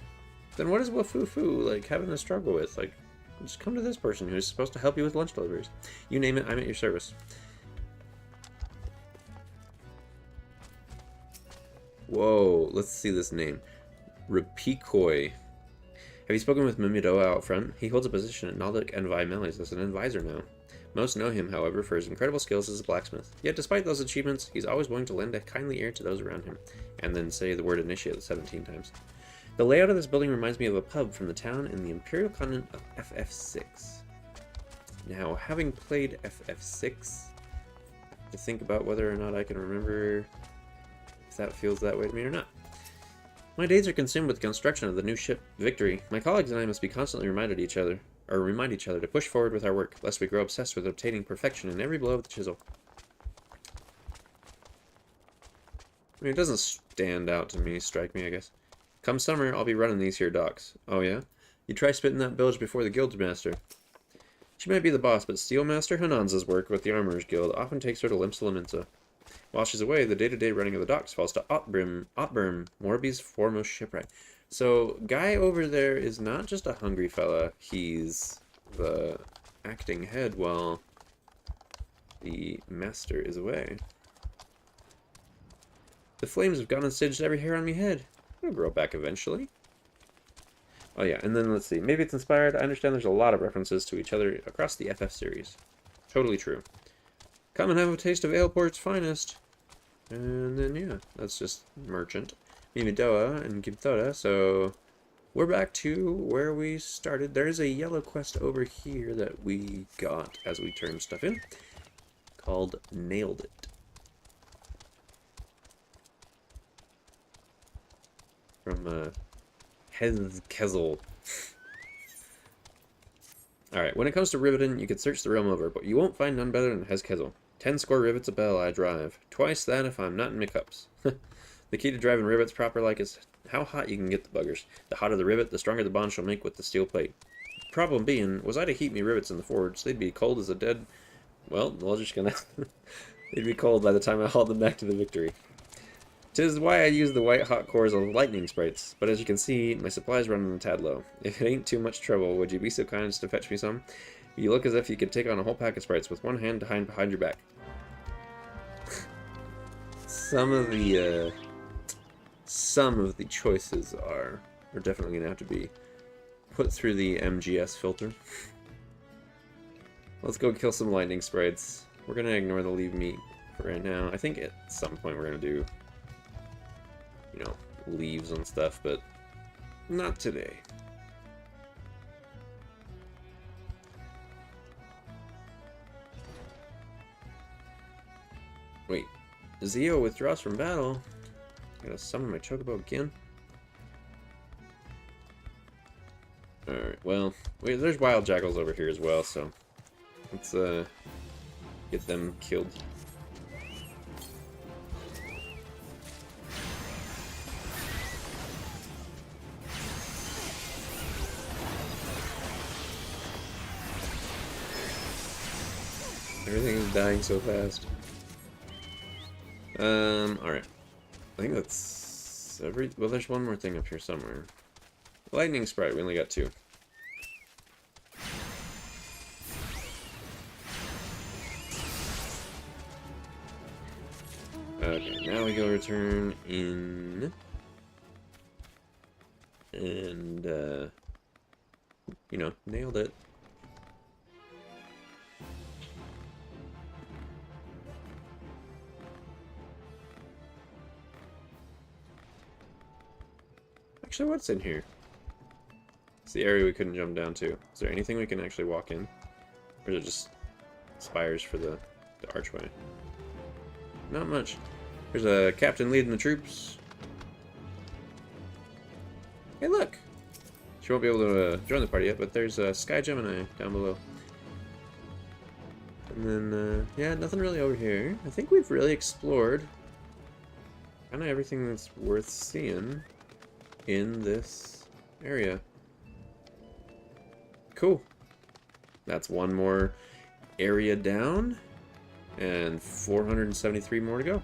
Speaker 1: Then what is Wafufu, like, having a struggle with? Like, just come to this person who's supposed to help you with lunch deliveries. You name it, I'm at your service. Whoa, let's see this name. Rapikoi. Have you spoken with Mimidoa out front? He holds a position at Naldic and Vimelis as an advisor now. Most know him, however, for his incredible skills as a blacksmith. Yet despite those achievements, he's always willing to lend a kindly ear to those around him, and then say the word initiate 17 times. The layout of this building reminds me of a pub from the town in the Imperial continent of FF6. Now, having played FF6, to think about whether or not I can remember if that feels that way to me or not. My days are consumed with the construction of the new ship, Victory. My colleagues and I must be constantly remind each other to push forward with our work, lest we grow obsessed with obtaining perfection in every blow of the chisel. I mean, it doesn't stand out to me, strike me, I guess. Come summer, I'll be running these here docks. Oh yeah? You try spitting that bilge before the guildmaster. She might be the boss, but Steelmaster Hananza's work with the Armorers Guild often takes her to Limsa. While she's away, the day-to-day running of the docks falls to Otberm, Morby's foremost shipwright. So, guy over there is not just a hungry fella, he's the acting head while the master is away. The flames have gone and singed every hair on me head. It'll grow back eventually. Oh yeah, and then let's see, maybe it's inspired. I understand there's a lot of references to each other across the FF series. Totally true. Come and have a taste of Ailport's finest. And then, yeah, that's just Merchant. Mimidoa and Gimthoda, so we're back to where we started. There's a yellow quest over here that we got as we turned stuff in, called Nailed It. From, Hezkezel. Alright, when it comes to riveting, you can search the realm over, but you won't find none better than Hezkezel. 10 score rivets a bell I drive. Twice that if I'm not in my cups. The key to driving rivets proper like is how hot you can get the buggers. The hotter the rivet, the stronger the bond shall make with the steel plate. Problem being, was I to heat me rivets in the forge, they'd be cold as a dead... Well, we're just gonna... they'd be cold by the time I hauled them back to the Victory. 'Tis why I use the white hot cores of lightning sprites, but as you can see, my supplies running a tad low. If it ain't too much trouble, would you be so kind as to fetch me some? You look as if you could take on a whole pack of sprites with one hand behind your back. Some of the choices are definitely gonna have to be put through the MGS filter. Let's go kill some lightning sprites. We're gonna ignore the leave meat for right now. I think at some point we're gonna do, you know, leaves and stuff, but not today. Wait, Zeo withdraws from battle. I gotta summon my chocobo again. Alright, well, wait, there's wild jackals over here as well, so let's get them killed. Everything is dying so fast. Alright. I think that's well, there's one more thing up here somewhere. Lightning sprite, we only got 2. Okay, now we go return in. And, you know, nailed it. Actually, what's in here? It's the area we couldn't jump down to. Is there anything we can actually walk in? Or is it just spires for the archway? Not much. There's a captain leading the troops. Hey, look! She won't be able to join the party yet, but there's a Sky Gemini down below. And then, yeah, nothing really over here. I think we've really explored kind of everything that's worth seeing in this area. Cool. That's one more area down, and 473 more to go.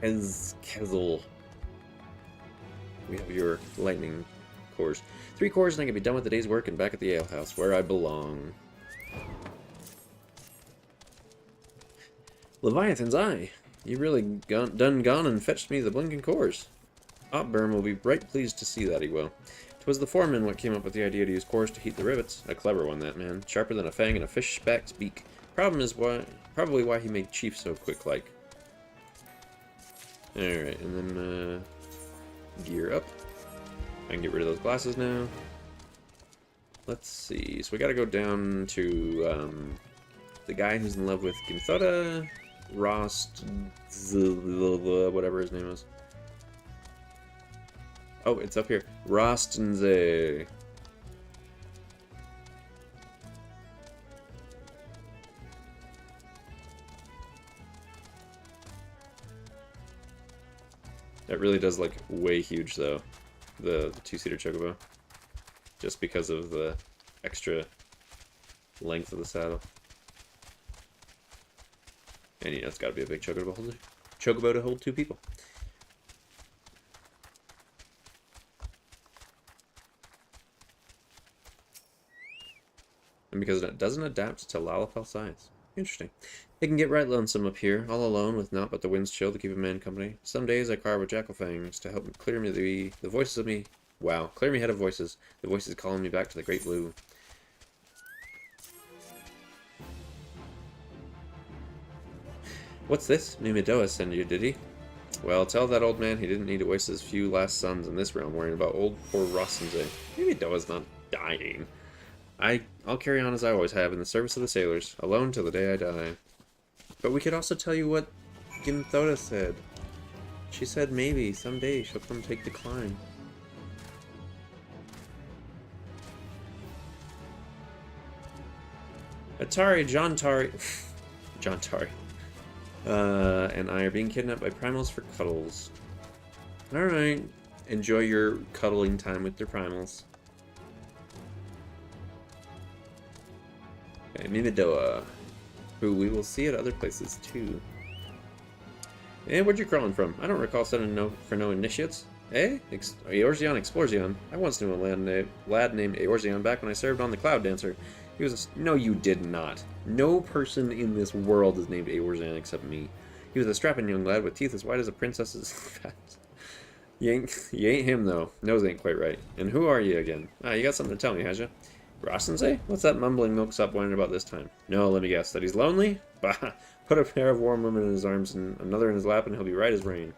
Speaker 1: Hezkezel. We have your lightning cores. 3 cores and I can be done with the day's work and back at the alehouse, where I belong. Leviathan's Eye. You really done gone and fetched me the blinking cores. Opburn will be right pleased to see that, he will. 'Twas the foreman what came up with the idea to use cores to heat the rivets. A clever one, that man. Sharper than a fang in a fish-back's beak. Problem is probably why he made Chief so quick-like. Alright, and then, gear up. I can get rid of those glasses now. Let's see. So we gotta go down to, the guy who's in love with Ginthoda, Rost, whatever his name is. Oh, it's up here. Rostenze. That really does look way huge, though. The two-seater chocobo. Just because of the extra length of the saddle. And yeah, it's gotta be a big chocobo to hold two people. And because it doesn't adapt to Lalafell size. Interesting. It can get right lonesome up here, all alone with naught but the wind's chill to keep a man company. Some days I carve with jackal fangs to help clear me the voices of me. Wow, clear me head of voices. The voices calling me back to the great blue. What's this? Mimidoa sent you, did he? Well, tell that old man he didn't need to waste his few last sons in this realm worrying about old poor Rostenze. Mimidoa's not dying. I'll carry on as I always have, in the service of the sailors, alone till the day I die. But we could also tell you what Ginthoda said. She said maybe, someday, she'll come take the climb. Atari, John Tari... John Tari. And I are being kidnapped by primals for cuddles. Alright. Enjoy your cuddling time with your primals. Okay, Mimidoa, who we will see at other places too. And where'd you crawling from? I don't recall sending no for no initiates. Eh? Eorzeon Explosion. I once knew a lad named Eorzeon back when I served on the Cloud Dancer. He was no, you did not. No person in this world is named Eorzeon except me. He was a strapping young lad with teeth as white as a princess's. You ain't him though. Nose ain't quite right. And who are you again? Ah, you got something to tell me, has ya? Rostenze? What's that mumbling milksop whining about this time? No, let me guess. That he's lonely? Bah! Put a pair of warm women in his arms and another in his lap and he'll be right as rain.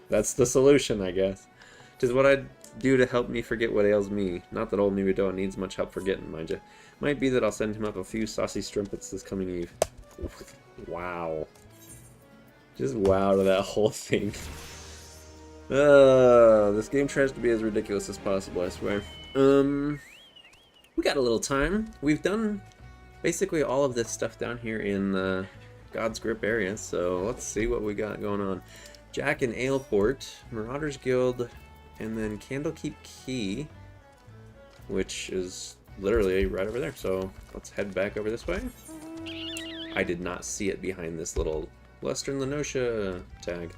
Speaker 1: That's the solution, I guess. 'Tis what I'd do to help me forget what ails me. Not that old Mimidoa needs much help forgetting, mind ya. Might be that I'll send him up a few saucy strumpets this coming eve. Wow. Just wow to that whole thing. This game tries to be as ridiculous as possible, I swear. We got a little time. We've done basically all of this stuff down here in God's Grip area, so let's see what we got going on. Jack and Aleport, Marauders Guild, and then Candlekeep Key, which is literally right over there. So let's head back over this way. I did not see it behind this little Western Lenosha tag.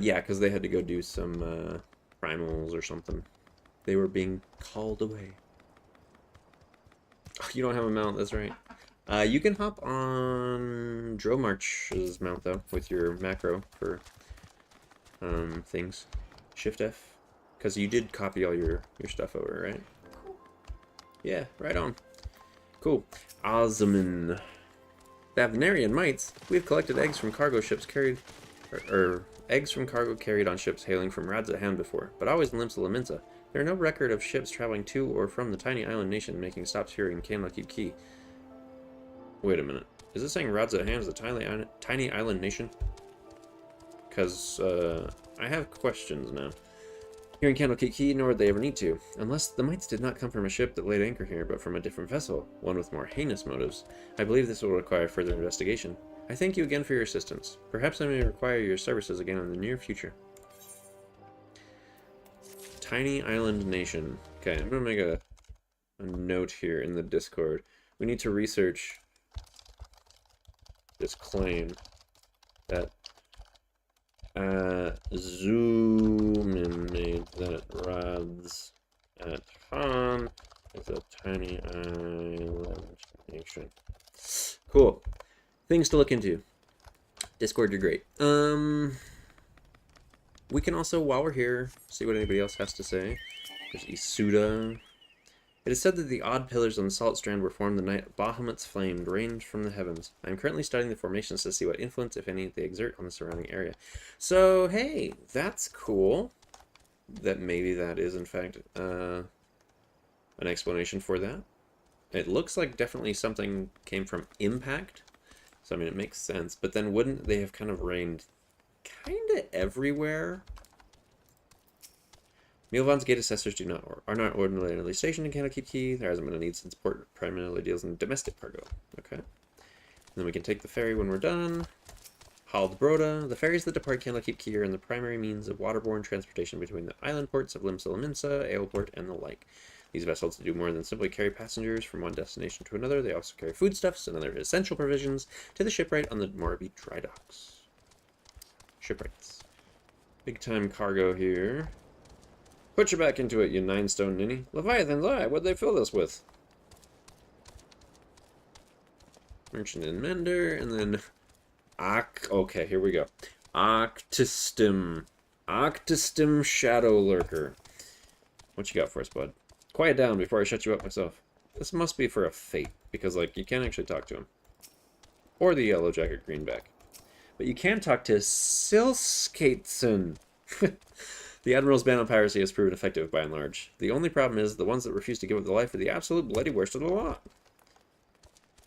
Speaker 1: Yeah, because they had to go do some primals or something. They were being called away. Oh, you don't have a mount, that's right. You can hop on Dromarch's mount, though, with your macro for things. Shift F. Because you did copy all your stuff over, right? Cool. Yeah, right on. Cool. Osman. Bavenarian mites. We have collected eggs from cargo ships carried... eggs from cargo carried on ships hailing from Radzahan before, but always in Limsa. There are no record of ships traveling to or from the tiny island nation making stops here in Candlekeep Key. Wait a minute. Is this saying Radzahan is a tiny island nation? Because, I have questions now. Here in Candlekeep Key, nor would they ever need to. Unless the mites did not come from a ship that laid anchor here, but from a different vessel, one with more heinous motives. I believe this will require further investigation. I thank you again for your assistance. Perhaps I may require your services again in the near future. Tiny Island Nation. Okay, I'm going to make a note here in the Discord. We need to research this claim that Zoomin made that Rads at Han is a tiny island nation. Cool. Things to look into. Discord, you're great. We can also, while we're here, see what anybody else has to say. There's Isuda. It is said that the odd pillars on the salt strand were formed the night Bahamut's flame rained from the heavens. I am currently studying the formations to see what influence, if any, they exert on the surrounding area. So, hey, that's cool. That maybe that is, in fact, an explanation for that. It looks like definitely something came from impact. So, I mean, it makes sense. But then wouldn't they have kind of rained kind of everywhere? Milvan's gate assessors are not ordinarily stationed in Candlekeep Key. There hasn't been a need since port primarily deals in domestic cargo. Okay. And then we can take the ferry when we're done. Hald Broda. The ferries that depart Candlekeep Key are in the primary means of waterborne transportation between the island ports of Limsa, Eoport, and the like. These vessels do more than simply carry passengers from one destination to another. They also carry foodstuffs and other essential provisions to the shipwright on the Moraby dry docks. Shipwrights. Big time cargo here. Put your back into it, you 9-stone ninny. Leviathan's eye, what'd they fill this with? Merchant and Mender, and then... Okay, here we go. Octostim. Octostim Shadow Lurker. What you got for us, bud? Quiet down before I shut you up myself. This must be for a fate, because, like, you can't actually talk to him. Or the Yellow Jacket Greenback. But you can talk to Silskatson. The Admiral's ban on piracy has proven effective by and large. The only problem is the ones that refuse to give up their life are the absolute bloody worst of the lot.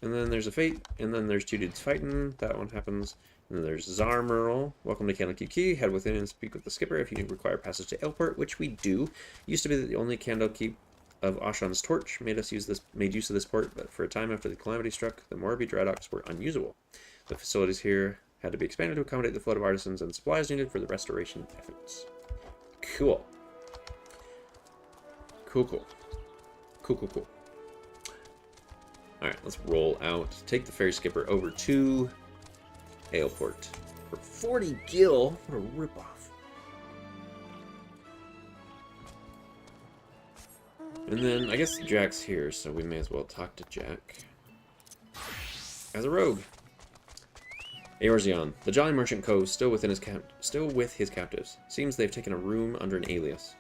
Speaker 1: And then there's a fate, and then there's two dudes fighting. That one happens. And then there's Zarmerl. Welcome to Candlekeep Key. Head within and speak with the skipper if you require passage to Eoport, which we do. Used to be the only Candlekeep of Ashan's torch made use of this port, but for a time after the calamity struck, the Moraby dry docks were unusable. The facilities here had to be expanded to accommodate the flood of artisans and supplies needed for the restoration efforts. Cool. Cool. Alright, let's roll out. Take the ferry skipper over to Eoport. For 40 gil? What a ripoff. And then, I guess Jack's here, so we may as well talk to Jack. As a rogue. Eorzeon, the Jolly Merchant Cove, still with his captives. Seems they've taken a room under an alias.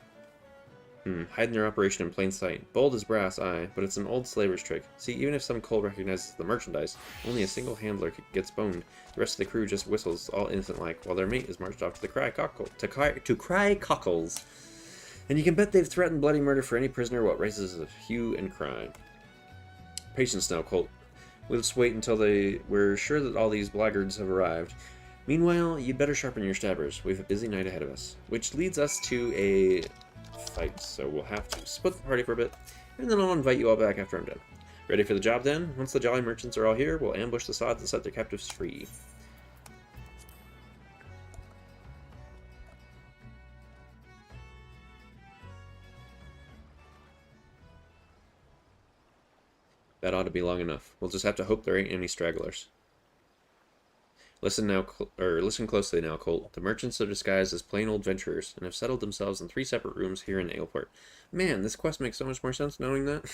Speaker 1: Hiding their operation in plain sight. Bold as brass, aye, but it's an old slaver's trick. See, even if some coal recognizes the merchandise, only a single handler gets boned. The rest of the crew just whistles, all innocent-like, while their mate is marched off to the cry cockles. And you can bet they've threatened bloody murder for any prisoner what raises a hue and cry. Patience now, Colt. We'll just wait until we're sure that all these blackguards have arrived. Meanwhile, you'd better sharpen your stabbers. We have a busy night ahead of us. Which leads us to a fight, so we'll have to split the party for a bit, and then I'll invite you all back after I'm done. Ready for the job then? Once the Jolly Merchants are all here, we'll ambush the sods and set their captives free. That ought to be long enough. We'll just have to hope there ain't any stragglers. Listen closely now, Colt. The merchants are disguised as plain old venturers, and have settled themselves in 3 separate rooms here in Eoport. Man, this quest makes so much more sense knowing that.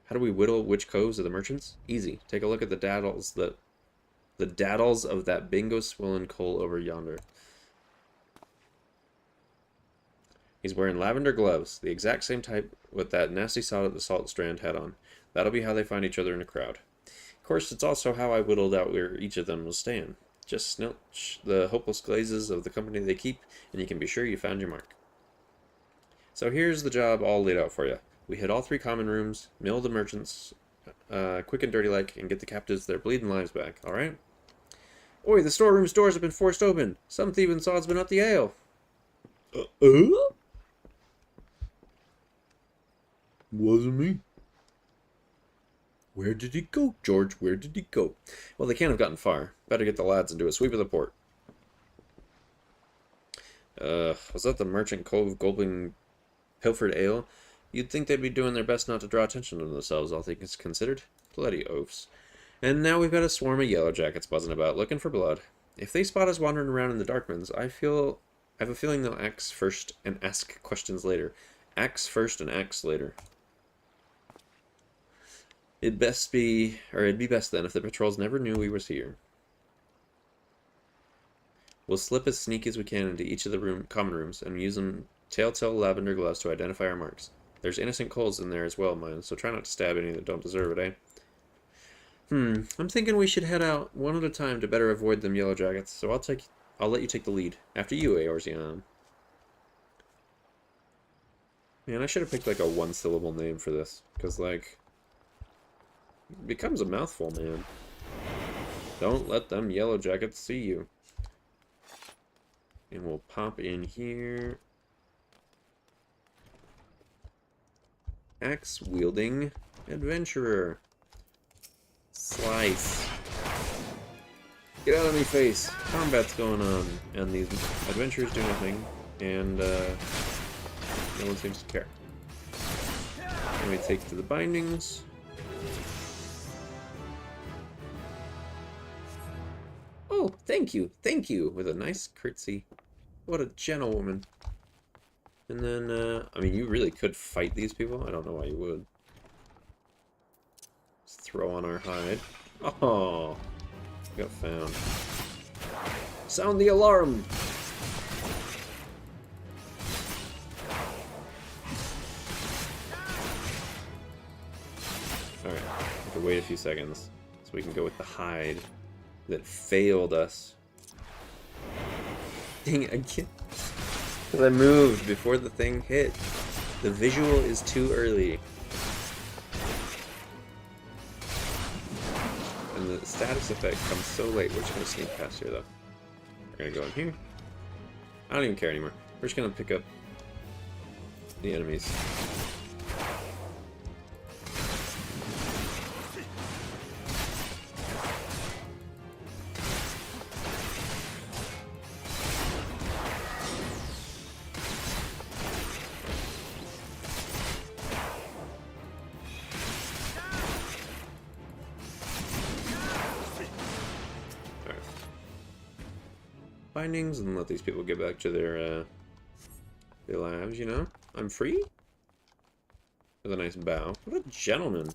Speaker 1: How do we whittle which coves are the merchants? Easy. Take a look at the daddles of that bingo swollen coal over yonder. He's wearing lavender gloves, the exact same type with that nasty sod at the salt strand had on. That'll be how they find each other in a crowd. Of course, it's also how I whittled out where each of them will stand. Just snilch the hopeless glazes of the company they keep, and you can be sure you found your mark. So here's the job all laid out for you. We hit all 3 common rooms, mill the merchants, quick and dirty like, and get the captives their bleeding lives back, alright? Oi, the storeroom's doors have been forced open. Some thieving sod's been up the ale. Wasn't me. Where did he go, George? Where did he go? Well, they can't have gotten far. Better get the lads and do a sweep of the port. Was that the Merchant Cove gulping pilfered ale? You'd think they'd be doing their best not to draw attention to themselves, all things considered. Bloody oafs. And now we've got a swarm of yellow jackets buzzing about, looking for blood. If they spot us wandering around in the Darkmans, I have a feeling they'll axe first and ask questions later. Axe first and axe later. It'd be best then if the patrols never knew we was here. We'll slip as sneaky as we can into each of the common rooms and use them telltale lavender gloves to identify our marks. There's innocent coals in there as well, mine, so try not to stab any that don't deserve it, eh? I'm thinking we should head out one at a time to better avoid them yellow jackets, so I'll let you take the lead. After you, Eorzeon. Man, I should have picked like a one-syllable name for this, because like, it becomes a mouthful, man. Don't let them yellow jackets see you. And we'll pop in here. Axe-wielding adventurer. Slice. Get out of me face. Combat's going on. And these adventurers do nothing. And no one seems to care. And we take to the bindings. Oh, thank you, with a nice curtsy. What a gentlewoman. And then, I mean, you really could fight these people. I don't know why you would. Let's throw on our hide. Oh, got found. Sound the alarm! Alright, we can wait a few seconds so we can go with the hide that failed us. Dang it, again. Because I moved before the thing hit. The visual is too early. And the status effect comes so late. We're just going to sneak past here, though. We're going to go in here. I don't even care anymore. We're just going to pick up the enemies. Bindings and let these people get back to their lives, you know? I'm free? With a nice bow. What a gentleman.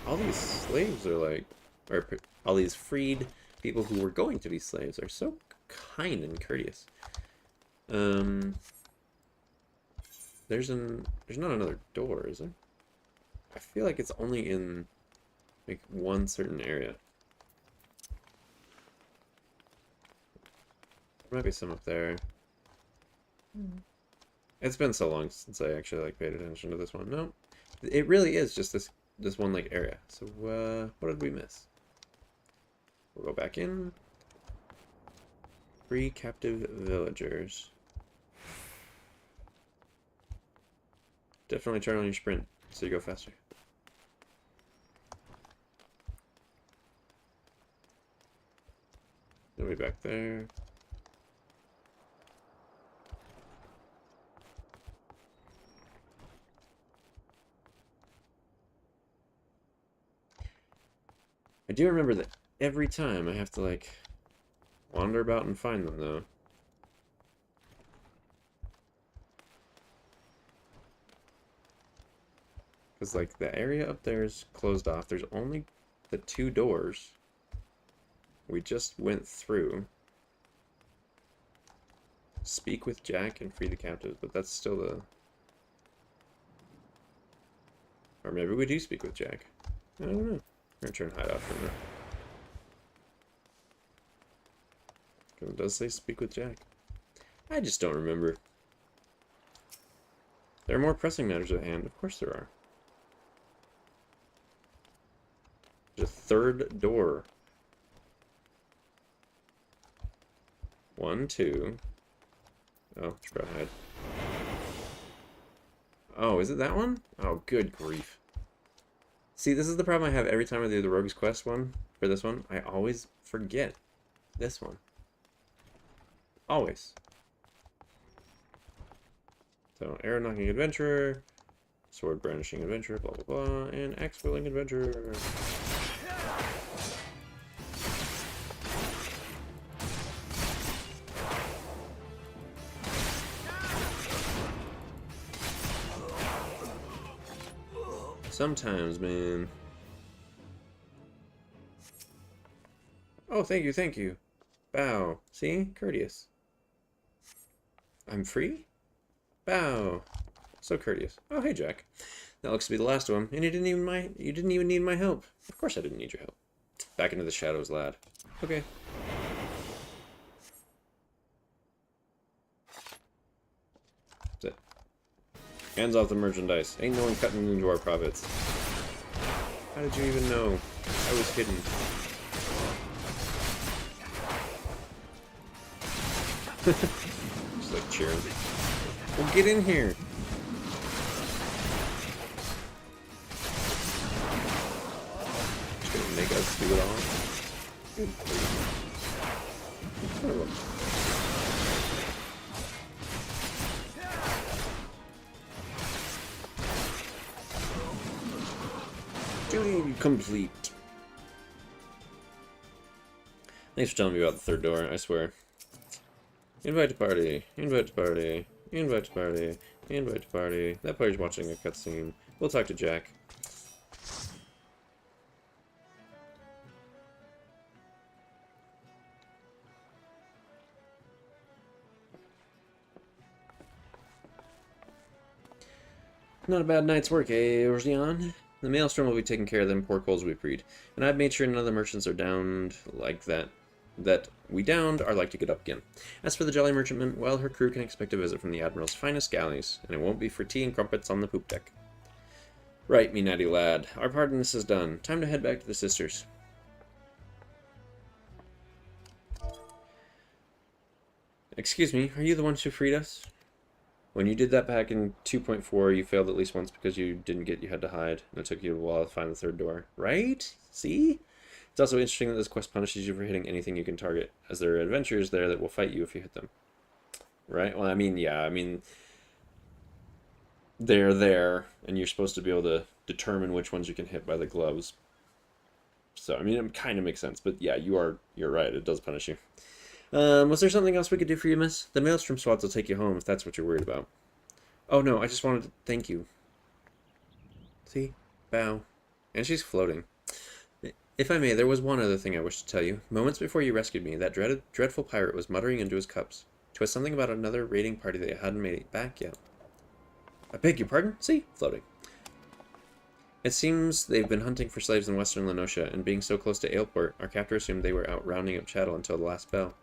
Speaker 1: All these slaves are like, or all these freed people who were going to be slaves are so kind and courteous. There's not another door, is there? I feel like it's only in like one certain area. There might be some up there. It's been so long since I actually like paid attention to this one. No, it really is just this one like area. So what did we miss? We'll go back in. Free captive villagers. Definitely turn on your sprint so you go faster. Nobody back there. I do remember that every time I have to, like, wander about and find them, though. Because, like, the area up there is closed off. There's only the 2 doors we just went through. Speak with Jack and free the captives, but that's still the... Or maybe we do speak with Jack. I don't know. I'm gonna turn hide off for a minute. It does say speak with Jack. I just don't remember. There are more pressing matters at hand. Of course there are. There's a 3rd door. 1, 2. Oh, should probably hide. Oh, is it that one? Oh, good grief. See, this is the problem I have every time I do the Rogue's Quest one, for this one. I always forget this one. Always. So, arrow knocking adventurer, sword brandishing adventurer, blah blah blah, and axe wielding adventurer. Sometimes, man, Oh, thank you, thank you. Bow. See? Courteous. I'm free? Bow. So courteous. Oh, hey, Jack. That looks to be the last of them, and you didn't even need my help. Of course I didn't need your help. Back into the shadows, lad. Okay. That's it. Hands off the merchandise. Ain't no one cutting into our profits. How did you even know? I was hidden. Just like cheering. Well, get in here. Just gonna make us do it all. Good. Duty complete. Thanks for telling me about the third door, I swear. Invite to party, invite to party, invite to party, invite to party. That player's watching a cutscene. We'll talk to Jack. Not a bad night's work, eh, Eorzeon? The maelstrom will be taking care of them poor coals we freed, and I've made sure none of the merchants are downed like that we downed are like to get up again. As for the Jolly Merchantman, well, her crew can expect a visit from the Admiral's finest galleys, and it won't be for tea and crumpets on the poop deck. Right, me natty lad. Our part in this is done. Time to head back to the sisters. Excuse me, are you the ones who freed us? When you did that back in 2.4, you failed at least once because you didn't get you had to hide, and it took you a while to find the third door. Right? See? It's also interesting that this quest punishes you for hitting anything you can target, as there are adventurers there that will fight you if you hit them. Right? Well, I mean, yeah, I mean, they're there, and you're supposed to be able to determine which ones you can hit by the gloves. So, I mean, it kind of makes sense, but yeah, you're right, it does punish you. Was there something else we could do for you, miss? The maelstrom swats will take you home if that's what you're worried about. Oh no, I just wanted to thank you. See? Bow. And she's floating. If I may, there was one other thing I wish to tell you. Moments before you rescued me, that dreadful pirate was muttering into his cups. 'Twas something about another raiding party that hadn't made it back yet. I beg your pardon? See? Floating. It seems they've been hunting for slaves in western Lenosha, and being so close to Aleport, our captor assumed they were out rounding up chattel until the last bell.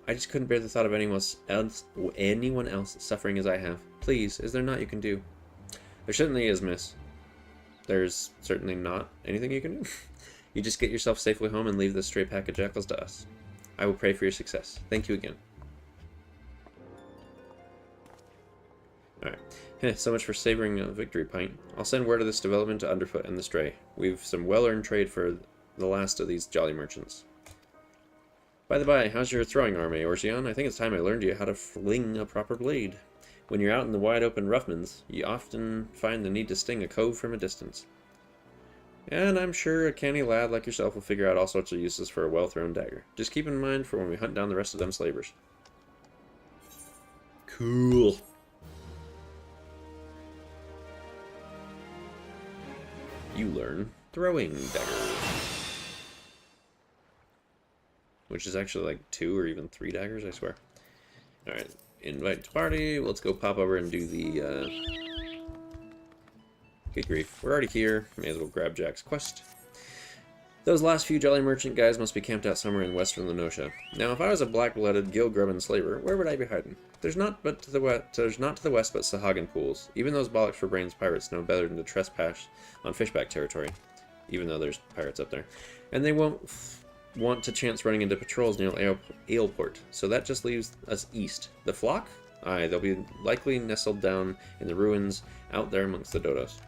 Speaker 1: I just couldn't bear the thought of anyone else suffering as I have. Please, is there naught you can do? There certainly is, miss. There's certainly not anything you can do. You just get yourself safely home and leave this stray pack of jackals to us. I will pray for your success. Thank you again. Alright. So much for savoring a victory pint. I'll send word of this development to Underfoot and the Stray. We've some well-earned trade for the last of these jolly merchants. By the by, how's your throwing arm, Eorzeon? I think it's time I learned you how to fling a proper blade. When you're out in the wide-open roughlands, you often find the need to sting a cove from a distance. And I'm sure a canny lad like yourself will figure out all sorts of uses for a well-thrown dagger. Just keep in mind for when we hunt down the rest of them slavers. Cool. You learn throwing daggers. Which is actually like 2 or even 3 daggers, I swear. Alright, invite to party. Let's go pop over and do the, Good grief. We're already here. May as well grab Jack's quest. Those last few Jolly Merchant guys must be camped out somewhere in western Lenosha. Now, if I was a black-blooded, gill-grubbing slaver, where would I be hiding? There's not to the west but Sahagan pools. Even those bollocks for brains pirates know better than to trespass on fishback territory. Even though there's pirates up there. And they won't want to chance running into patrols near Aleport, so that just leaves us east. The flock? Aye, they'll be likely nestled down in the ruins out there amongst the dodos.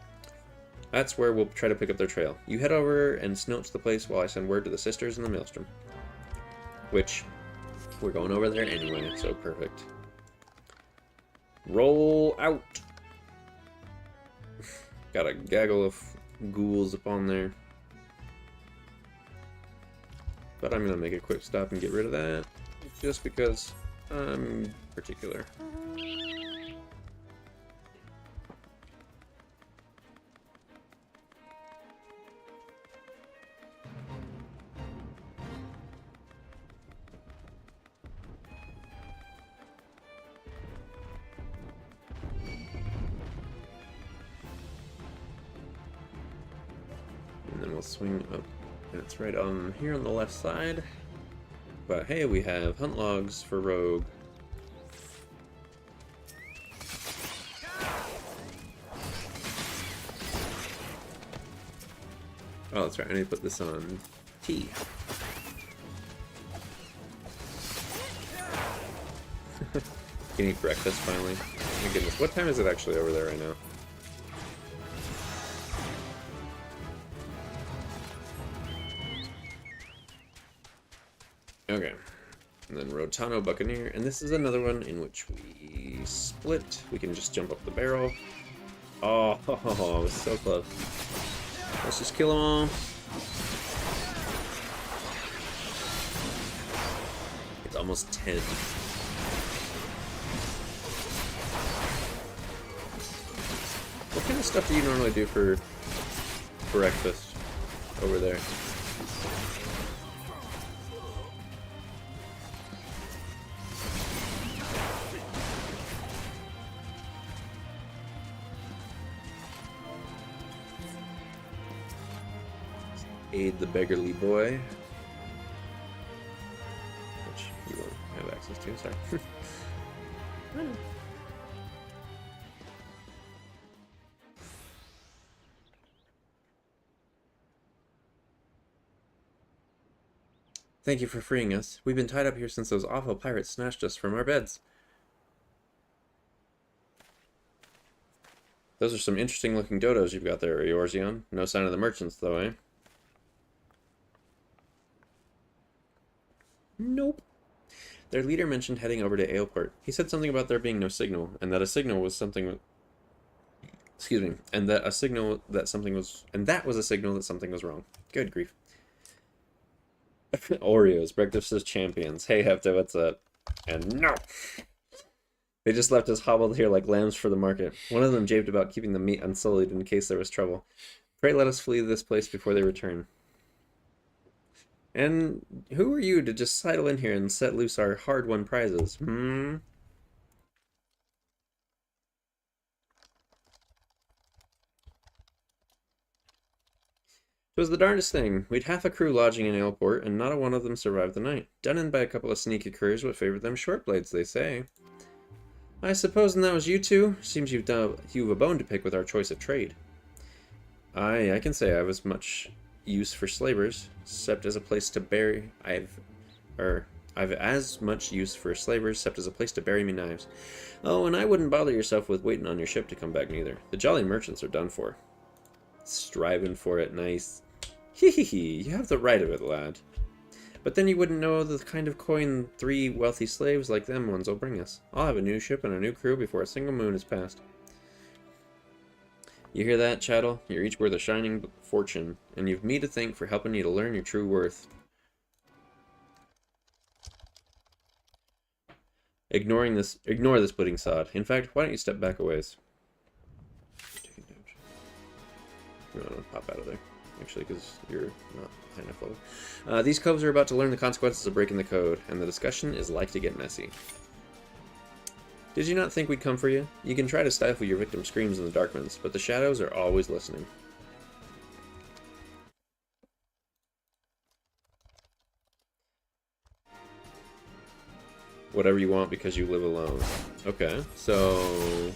Speaker 1: That's where we'll try to pick up their trail. You head over and snooch the place while I send word to the sisters in the maelstrom. Which, we're going over there anyway, so perfect. Roll out! Got a gaggle of ghouls up on there. But I'm going to make a quick stop and get rid of that, just because I'm particular. swing up, and it's right on here on the left side. But hey, we have hunt logs for rogue. Oh, that's right. I need to put this on T. Can eat breakfast finally. Oh my goodness, what time is it actually over there right now? Okay. And then Rotano Buccaneer, and this is another one in which we split. We can just jump up the barrel. Oh, I was so close. Let's just kill them all. It's almost 10. What kind of stuff do you normally do for breakfast over there? Aid the beggarly boy, which you won't have access to, sorry. Thank you for freeing us. We've been tied up here since those awful pirates snatched us from our beds. Those are some interesting looking dodos you've got there, Eorzeon. No sign of the merchants, though, eh? Nope. Their leader mentioned heading over to Aleport. He said something about there being no signal, and that a signal was something... Excuse me. And that a signal that something was... And that was a signal that something was wrong. Good grief. Oreos, breakfast's champions. Hey, Hefta, what's up? And no! They just left us hobbled here like lambs for the market. One of them japed about keeping the meat unsullied in case there was trouble. Pray let us flee this place before they return. And who are you to just sidle in here and set loose our hard-won prizes? It was the darndest thing. We'd half a crew lodging in Aleport, and not a one of them survived the night. Done in by a couple of sneaky curs what favored them short blades, they say. I suppose that was you two? Seems you've a bone to pick with our choice of trade. I can say I was much use for slavers, except as a place to bury... I've as much use for slavers, except as a place to bury me knives. Oh, and I wouldn't bother yourself with waiting on your ship to come back neither. The jolly merchants are done for. Striving for it, nice. Hee hee hee, you have the right of it, lad. But then you wouldn't know the kind of coin 3 wealthy slaves like them ones will bring us. I'll have a new ship and a new crew before a single moon is passed. You hear that, chattel? You're each worth a shining fortune, and you've me to thank for helping you to learn your true worth. Ignore this pudding sod. In fact, why don't you step back a ways? No, pop out of there. Actually, because you're not high enough level. These cubs are about to learn the consequences of breaking the code, and the discussion is like to get messy. Did you not think we'd come for you? You can try to stifle your victim's screams in the darkness, but the shadows are always listening. Whatever you want because you live alone. Okay, so...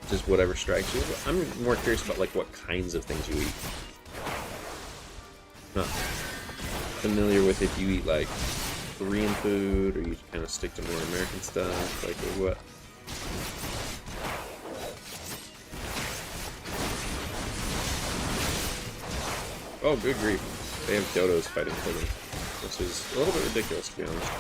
Speaker 1: just whatever strikes you. I'm more curious about, like, what kinds of things you eat. Not familiar with if you eat, like, Korean food, or you kind of stick to more American stuff, like, or what? Oh, good grief. They have dodos fighting for them, which is a little bit ridiculous, to be honest.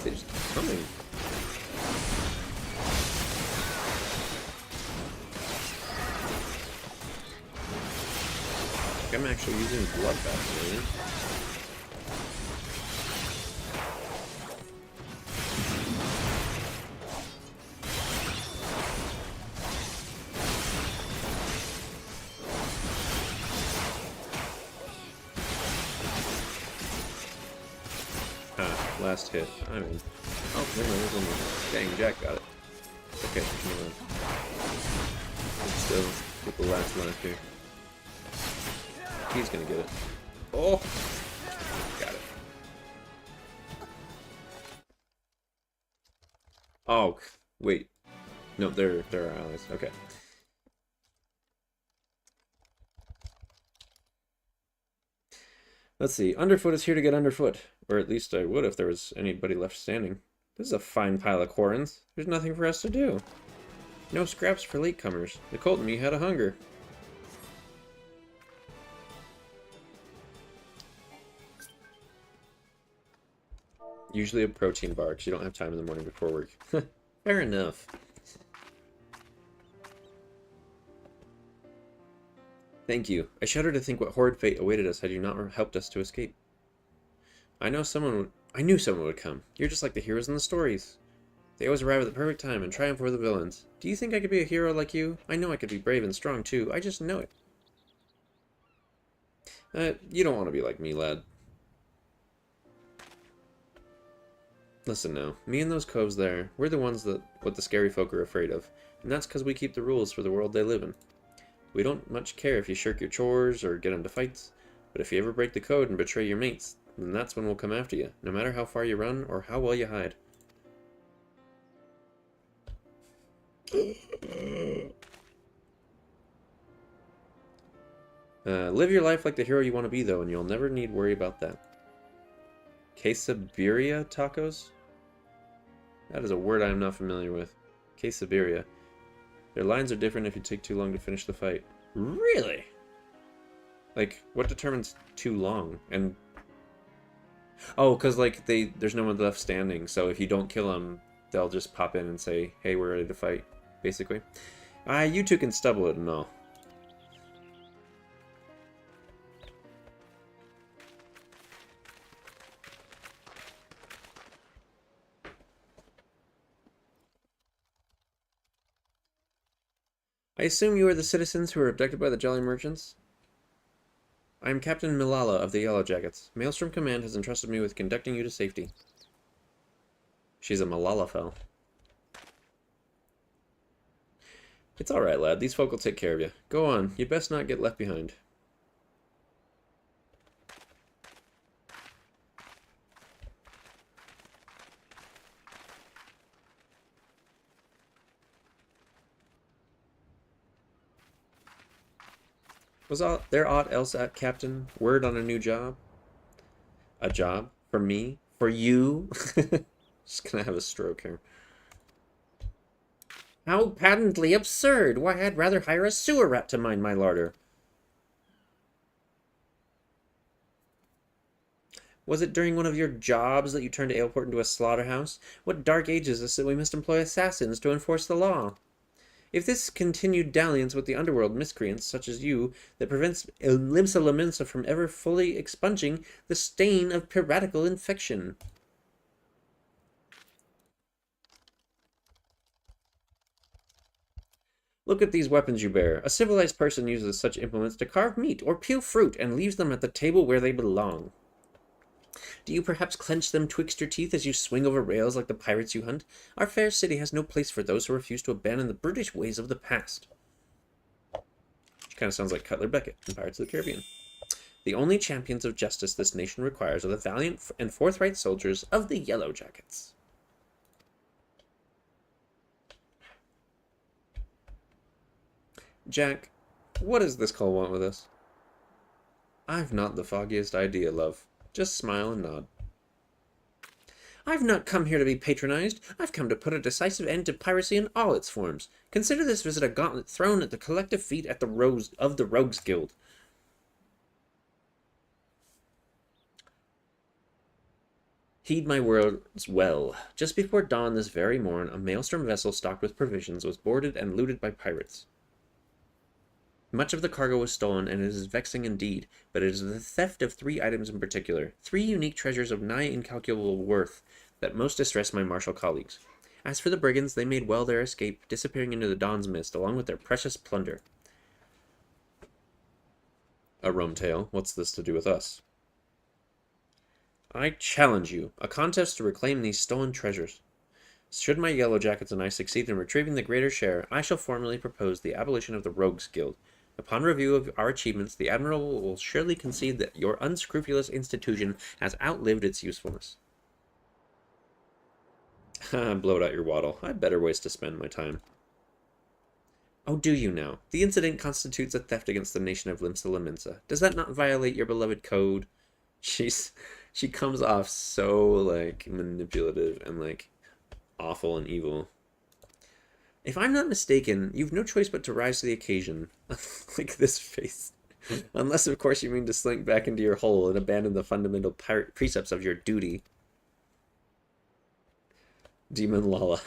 Speaker 1: They're just coming. I'm actually using bloodbath, man. Last hit. I mean, oh, no, there's one more. Dang, Jack got it. Okay, come on. Let's still get the last life here. He's gonna get it. Oh! Got it. Oh, wait. No, they're our allies. Okay. Let's see. Underfoot is here to get underfoot. Or at least I would if there was anybody left standing. This is a fine pile of corns. There's nothing for us to do. No scraps for latecomers. The colt and me had a hunger. Usually a protein bar, because you don't have time in the morning before work. Fair enough. Thank you. I shudder to think what horrid fate awaited us had you not helped us to escape. I knew someone would come. You're just like the heroes in the stories. They always arrive at the perfect time and triumph over the villains. Do you think I could be a hero like you? I know I could be brave and strong too. I just know it. You don't want to be like me, lad. Listen now, me and those coves there, we're the ones that what the scary folk are afraid of. And that's because we keep the rules for the world they live in. We don't much care if you shirk your chores or get into fights, but if you ever break the code and betray your mates, then that's when we'll come after you, no matter how far you run or how well you hide. Live your life like the hero you want to be, though, and you'll never need worry about that. Quesabiria tacos? That is a word I am not familiar with. Quesabiria. Their lines are different if you take too long to finish the fight. Really? Like, what determines too long? And oh, because like there's no one left standing, so if you don't kill them, they'll just pop in and say, "Hey, we're ready to fight." Basically, you two can stubble it and all. I assume you are the citizens who were abducted by the Jolly Merchants? I am Captain Milala of the Yellow Jackets. Maelstrom Command has entrusted me with conducting you to safety. She's a Malalafell. It's alright, lad. These folk will take care of you. Go on. You'd best not get left behind. Was there aught else at, Captain? Word on a new job? A job? For me? For you? Just gonna have a stroke here. How patently absurd! Why, I'd rather hire a sewer rat to mind my larder. Was it during one of your jobs that you turned Aleport into a slaughterhouse? What dark age is this that we must employ assassins to enforce the law? If this continued dalliance with the underworld miscreants, such as you, that prevents Limsa from ever fully expunging the stain of piratical infection. Look at these weapons you bear. A civilized person uses such implements to carve meat or peel fruit and leaves them at the table where they belong. Do you perhaps clench them twixt your teeth as you swing over rails like the pirates you hunt? Our fair city has no place for those who refuse to abandon the brutish ways of the past. Which kind of sounds like Cutler Beckett in Pirates of the Caribbean. The only champions of justice this nation requires are the valiant and forthright soldiers of the Yellow Jackets. Jack, what does this call want with us? I've not the foggiest idea, love. Just smile and nod. I've not come here to be patronized. I've come to put a decisive end to piracy in all its forms. Consider this visit a gauntlet thrown at the collective feet of the Rogues Guild. Heed my words well. Just before dawn this very morn, a maelstrom vessel stocked with provisions was boarded and looted by pirates. Much of the cargo was stolen, and it is vexing indeed, but it is the theft of 3 items in particular, 3 unique treasures of nigh incalculable worth, that most distress my martial colleagues. As for the brigands, they made well their escape, disappearing into the dawn's mist, along with their precious plunder. A rum tale. What's this to do with us? I challenge you. A contest to reclaim these stolen treasures. Should my yellow jackets and I succeed in retrieving the greater share, I shall formally propose the abolition of the Rogues Guild. Upon review of our achievements, the Admiral will surely concede that your unscrupulous institution has outlived its usefulness. Blowed out your waddle. I have better ways to spend my time. Oh, do you now? The incident constitutes a theft against the nation of Limsa. Does that not violate your beloved code? She comes off so, like, manipulative and, like, awful and evil. If I'm not mistaken, you've no choice but to rise to the occasion. Like this face. Unless, of course, you mean to slink back into your hole and abandon the fundamental precepts of your duty. Demon Lala.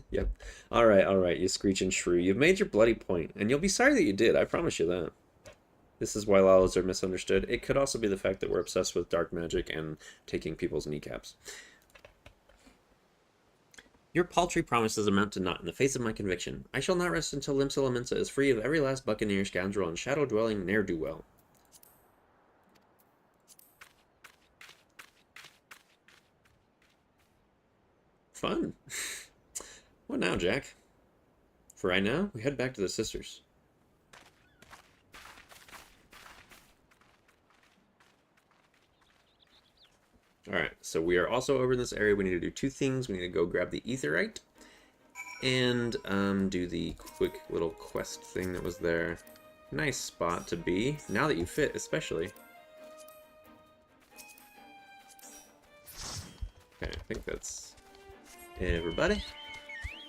Speaker 1: Yep. Alright, you screeching shrew. You've made your bloody point, and you'll be sorry that you did, I promise you that. This is why Lalas are misunderstood. It could also be the fact that we're obsessed with dark magic and taking people's kneecaps. Your paltry promises amount to naught in the face of my conviction. I shall not rest until Limsa is free of every last buccaneer, scoundrel, and shadow-dwelling ne'er-do-well. Fun. What now, Jack? For right now, we head back to the sisters. Alright, so we are also over in this area. We need to do 2 things. We need to go grab the Aetheryte and do the quick little quest thing that was there. Nice spot to be, now that you fit, especially. Okay, I think that's everybody.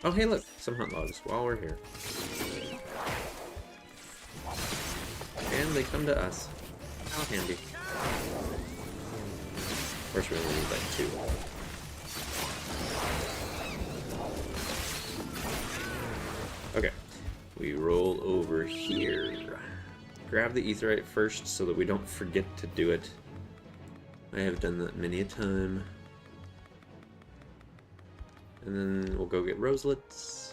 Speaker 1: Oh, hey, look, some hunt logs while we're here. And they come to us. How handy. Of course, we only need like 2. Okay, we roll over here. Grab the Aetheryte first so that we don't forget to do it. I have done that many a time. And then we'll go get Roselets.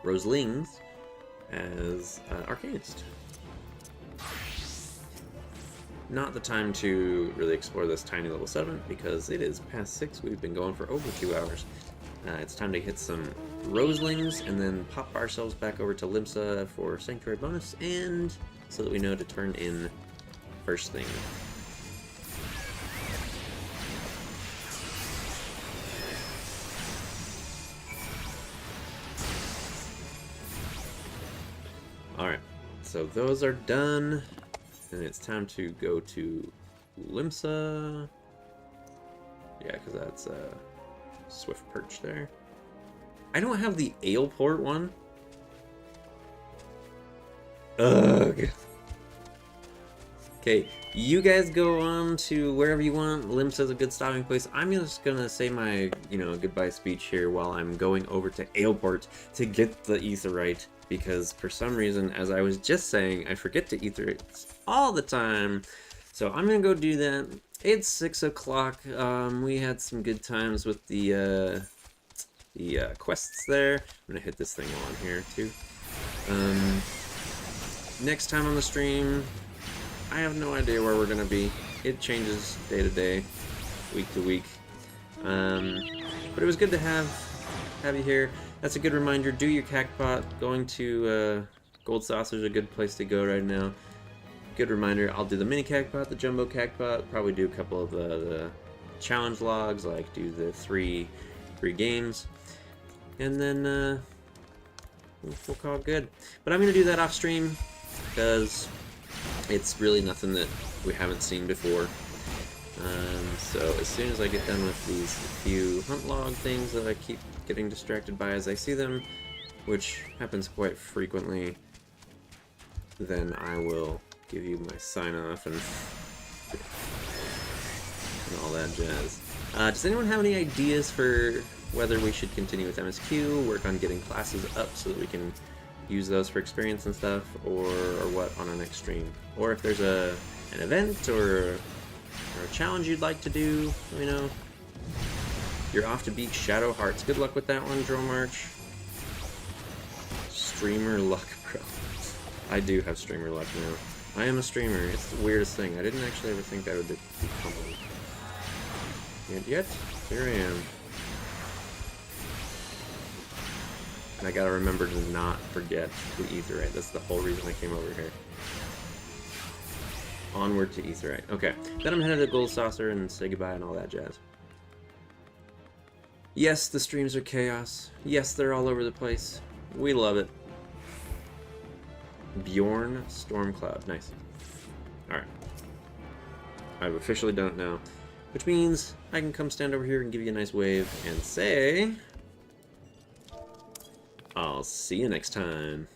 Speaker 1: Roselings as Arcanist. Not the time to really explore this tiny little settlement because it is past 6. We've been going for over 2 hours. It's time to hit some Roselings and then pop ourselves back over to Limsa for Sanctuary bonus and so that we know to turn in first thing. Alright, so those are done. And it's time to go to Limsa. Yeah, because that's Swift Perch there. I don't have the Aleport one. Ugh. Okay, you guys go on to wherever you want. Limsa's a good stopping place. I'm just gonna say my, goodbye speech here while I'm going over to Aleport to get the Aetheryte. Because for some reason, as I was just saying, I forget to Aetheryte all the time. So I'm gonna go do that. It's 6 o'clock. We had some good times with the quests there. I'm gonna hit this thing on here too. Next time on the stream, I have no idea where we're gonna be. It changes day to day, week to week. But it was good to have you here. That's a good reminder. Do your cactpot. Going to Gold Saucer is a good place to go right now. Good reminder. I'll do the mini cactpot, the jumbo cactpot. Probably do a couple of the challenge logs, like do the three games, and then we'll call it good. But I'm gonna do that off stream because it's really nothing that we haven't seen before. So as soon as I get done with these few hunt log things that I keep getting distracted by as I see them, which happens quite frequently, then I will give you my sign off and all that jazz. Does anyone have any ideas for whether we should continue with MSQ, work on getting classes up so that we can use those for experience and stuff, or what on our next stream. Or if there's an event or a challenge you'd like to do, let me know. You're off to beat Shadow Hearts. Good luck with that one, Drone March. Streamer luck, bro. I do have streamer luck now. I am a streamer. It's the weirdest thing. I didn't actually ever think I would become one. And yet, here I am. And I gotta remember to not forget the Aetheryte. That's the whole reason I came over here. Onward to Aetheryte. Okay, then I'm headed to Gold Saucer and say goodbye and all that jazz. Yes, the streams are chaos. Yes, they're all over the place. We love it. Bjorn Stormcloud. Nice. Alright. I've officially done it now. Which means I can come stand over here and give you a nice wave and say... I'll see you next time.